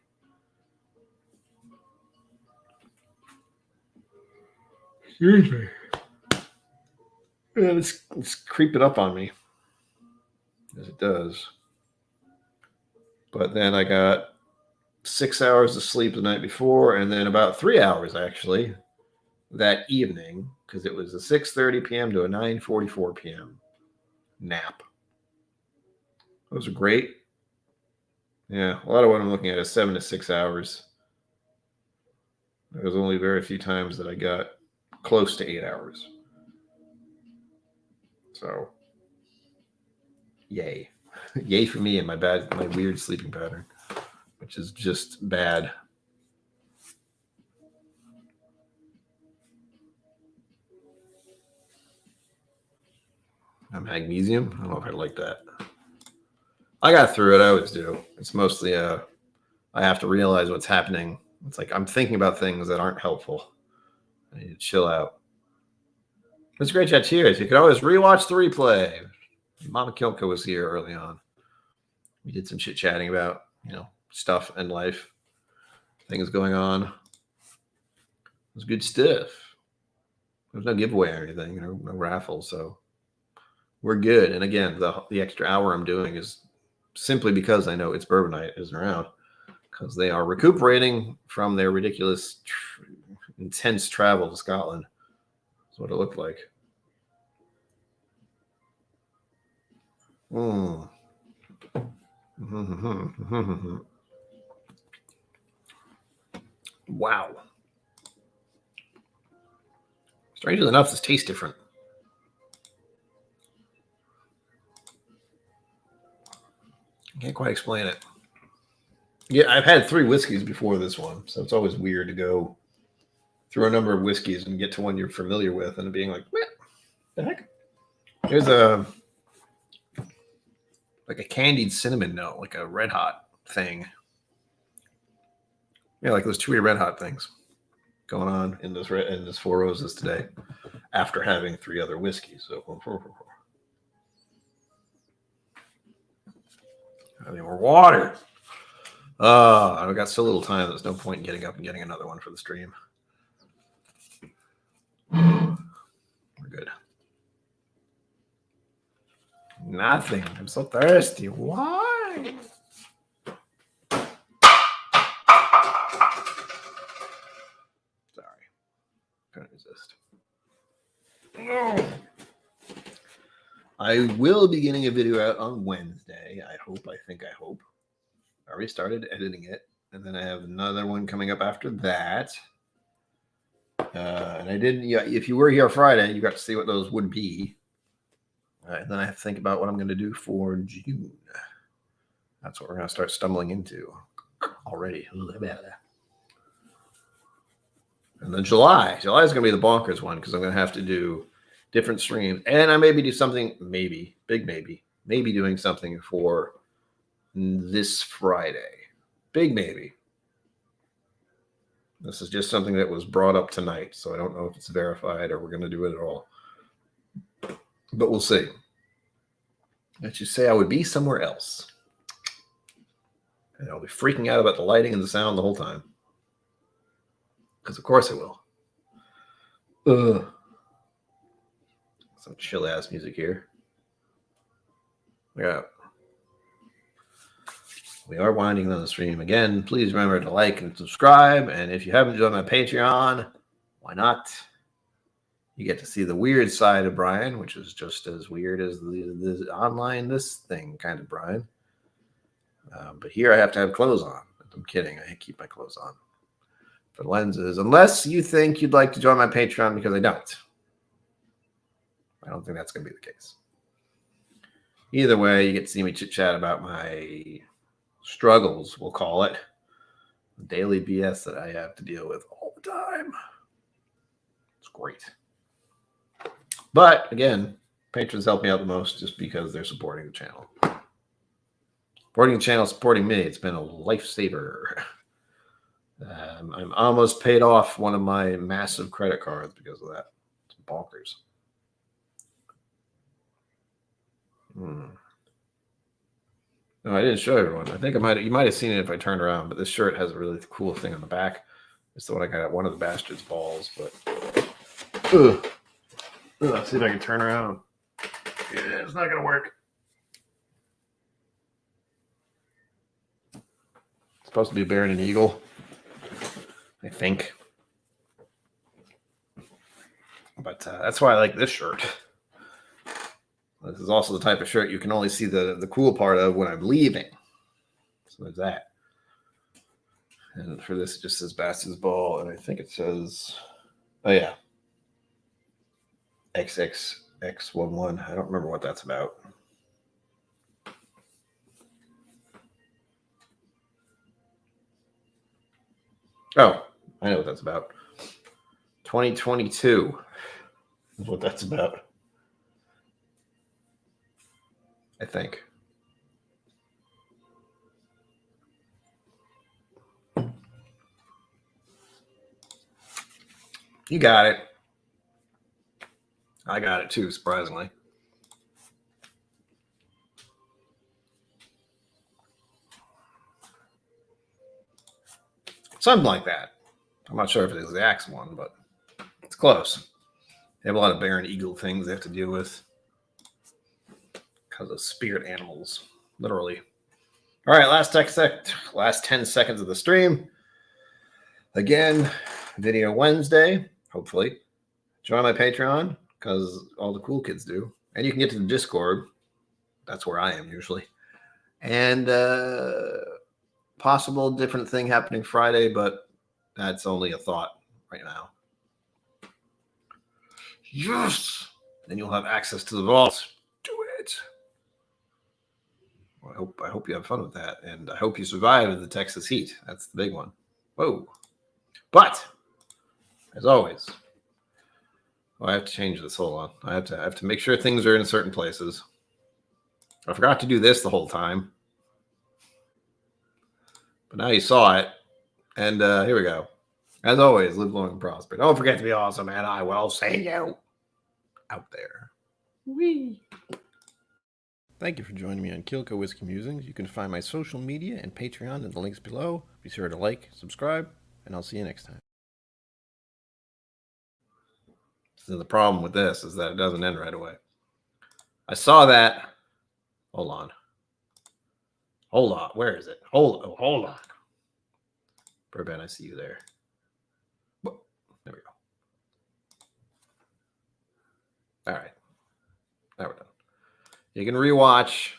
Excuse me. Yeah, it's creeping up on me, as it does. But then I got 6 hours of sleep the night before, and then about 3 hours, actually, that evening, because it was a 6:30 p.m. to a 9:44 p.m. nap. Those are great. Yeah, a lot of what I'm looking at is 7 to 6 hours. There was only very few times that I got close to 8 hours. So, yay. Yay for me and my weird sleeping pattern, which is just bad. Magnesium? I don't know if I like that. I got through it. I always do. It's mostly I have to realize what's happening. It's like I'm thinking about things that aren't helpful. I need to chill out. It's a great chat. Cheers. You can always rewatch the replay. Mama KillCo was here early on. We did some chit chatting about, stuff and life, things going on. It was good stuff. There was no giveaway or anything, no raffle. So we're good. And again, the extra hour I'm doing is simply because I know It's Bourbon Night isn't around, because they are recuperating from their ridiculous, intense travel to Scotland. That's what it looked like. Mm. Wow. Strangely enough, this tastes different. I can't quite explain it. Yeah, I've had 3 whiskeys before this one, so it's always weird to go through a number of whiskeys and get to one you're familiar with and being like, what the heck? There's a candied cinnamon note, like a red hot thing. Yeah, like those chewy red hot things going on in this Four Roses today after having 3 other whiskeys. So I mean, we're water. I've got so little time. There's no point in getting up and getting another one for the stream. We're good. Nothing. I'm so thirsty. Why? Sorry. Couldn't resist. I will be getting a video out on Wednesday. I hope. I already started editing it. And then I have another one coming up after that. And I didn't, if you were here Friday, you got to see what those would be. And then I have to think about what I'm going to do for June. That's what we're going to start stumbling into already. And then July is going to be the bonkers one because I'm going to have to do different streams. And I maybe do something, maybe doing something for this Friday. Big maybe. This is just something that was brought up tonight, so I don't know if it's verified or we're going to do it at all. But we'll see. Let's just say I would be somewhere else. And I'll be freaking out about the lighting and the sound the whole time. Because of course I will. Some chill-ass music here. Yeah. We are winding down the stream. Again, please remember to like and subscribe. And if you haven't joined my Patreon, why not? You get to see the weird side of Brian, which is just as weird as the online this thing kind of Brian. But here I have to have clothes on. I'm kidding. I keep my clothes on for lenses. Unless you think you'd like to join my Patreon, because I don't. I don't think that's going to be the case. Either way, you get to see me chit-chat about my struggles, we'll call it. The daily BS that I have to deal with all the time. It's great. But again, patrons help me out the most just because they're supporting the channel. Supporting the channel, supporting me. It's been a lifesaver. I'm almost paid off one of my massive credit cards because of that. It's bonkers. No, I didn't show everyone. I think you might have seen it if I turned around, but this shirt has a really cool thing on the back. It's the one I got at one of the bastard's balls, but let's see if I can turn around. Yeah, it's not gonna work. It's supposed to be bearing an eagle, I think. But that's why I like this shirt. This is also the type of shirt you can only see the cool part of when I'm leaving. So there's that. And for this, it just says Bastard's Ball. And I think it says, oh yeah, XXX11. I don't remember what that's about. Oh, I know what that's about. 2022 is what that's about. I think. You got it. I got it too, surprisingly. Something like that. I'm not sure if it's the exact one, but it's close. They have a lot of Baron Eagle things they have to deal with. because of spirit animals, literally. All right, last 10 seconds of the stream. Again, video Wednesday, hopefully. Join my Patreon, because all the cool kids do. And you can get to the Discord. That's where I am usually. And possible different thing happening Friday, but that's only a thought right now. Yes! Then you'll have access to the vault. Do it. Well, I hope you have fun with that, and I hope you survive the Texas heat. That's the big one. Whoa! But as always, I have to change this. Hold on. I have to make sure things are in certain places. I forgot to do this the whole time, but now you saw it, and here we go. As always, live long and prosper. Don't forget to be awesome, and I will see you out there. Wee. Thank you for joining me on KillCo Whiskey Musings. You can find my social media and Patreon in the links below. Be sure to like, subscribe, and I'll see you next time. So the problem with this is that it doesn't end right away. I saw that. Hold on. Hold on. Where is it? Hold on. Bourbon, I see you there. There we go. All right. Now we're done. You can rewatch.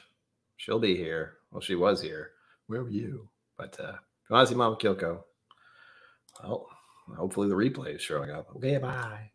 She'll be here. Well, she was here. Where were you? But if you want to see Mama KillCo, well, hopefully the replay is showing up. Okay, bye.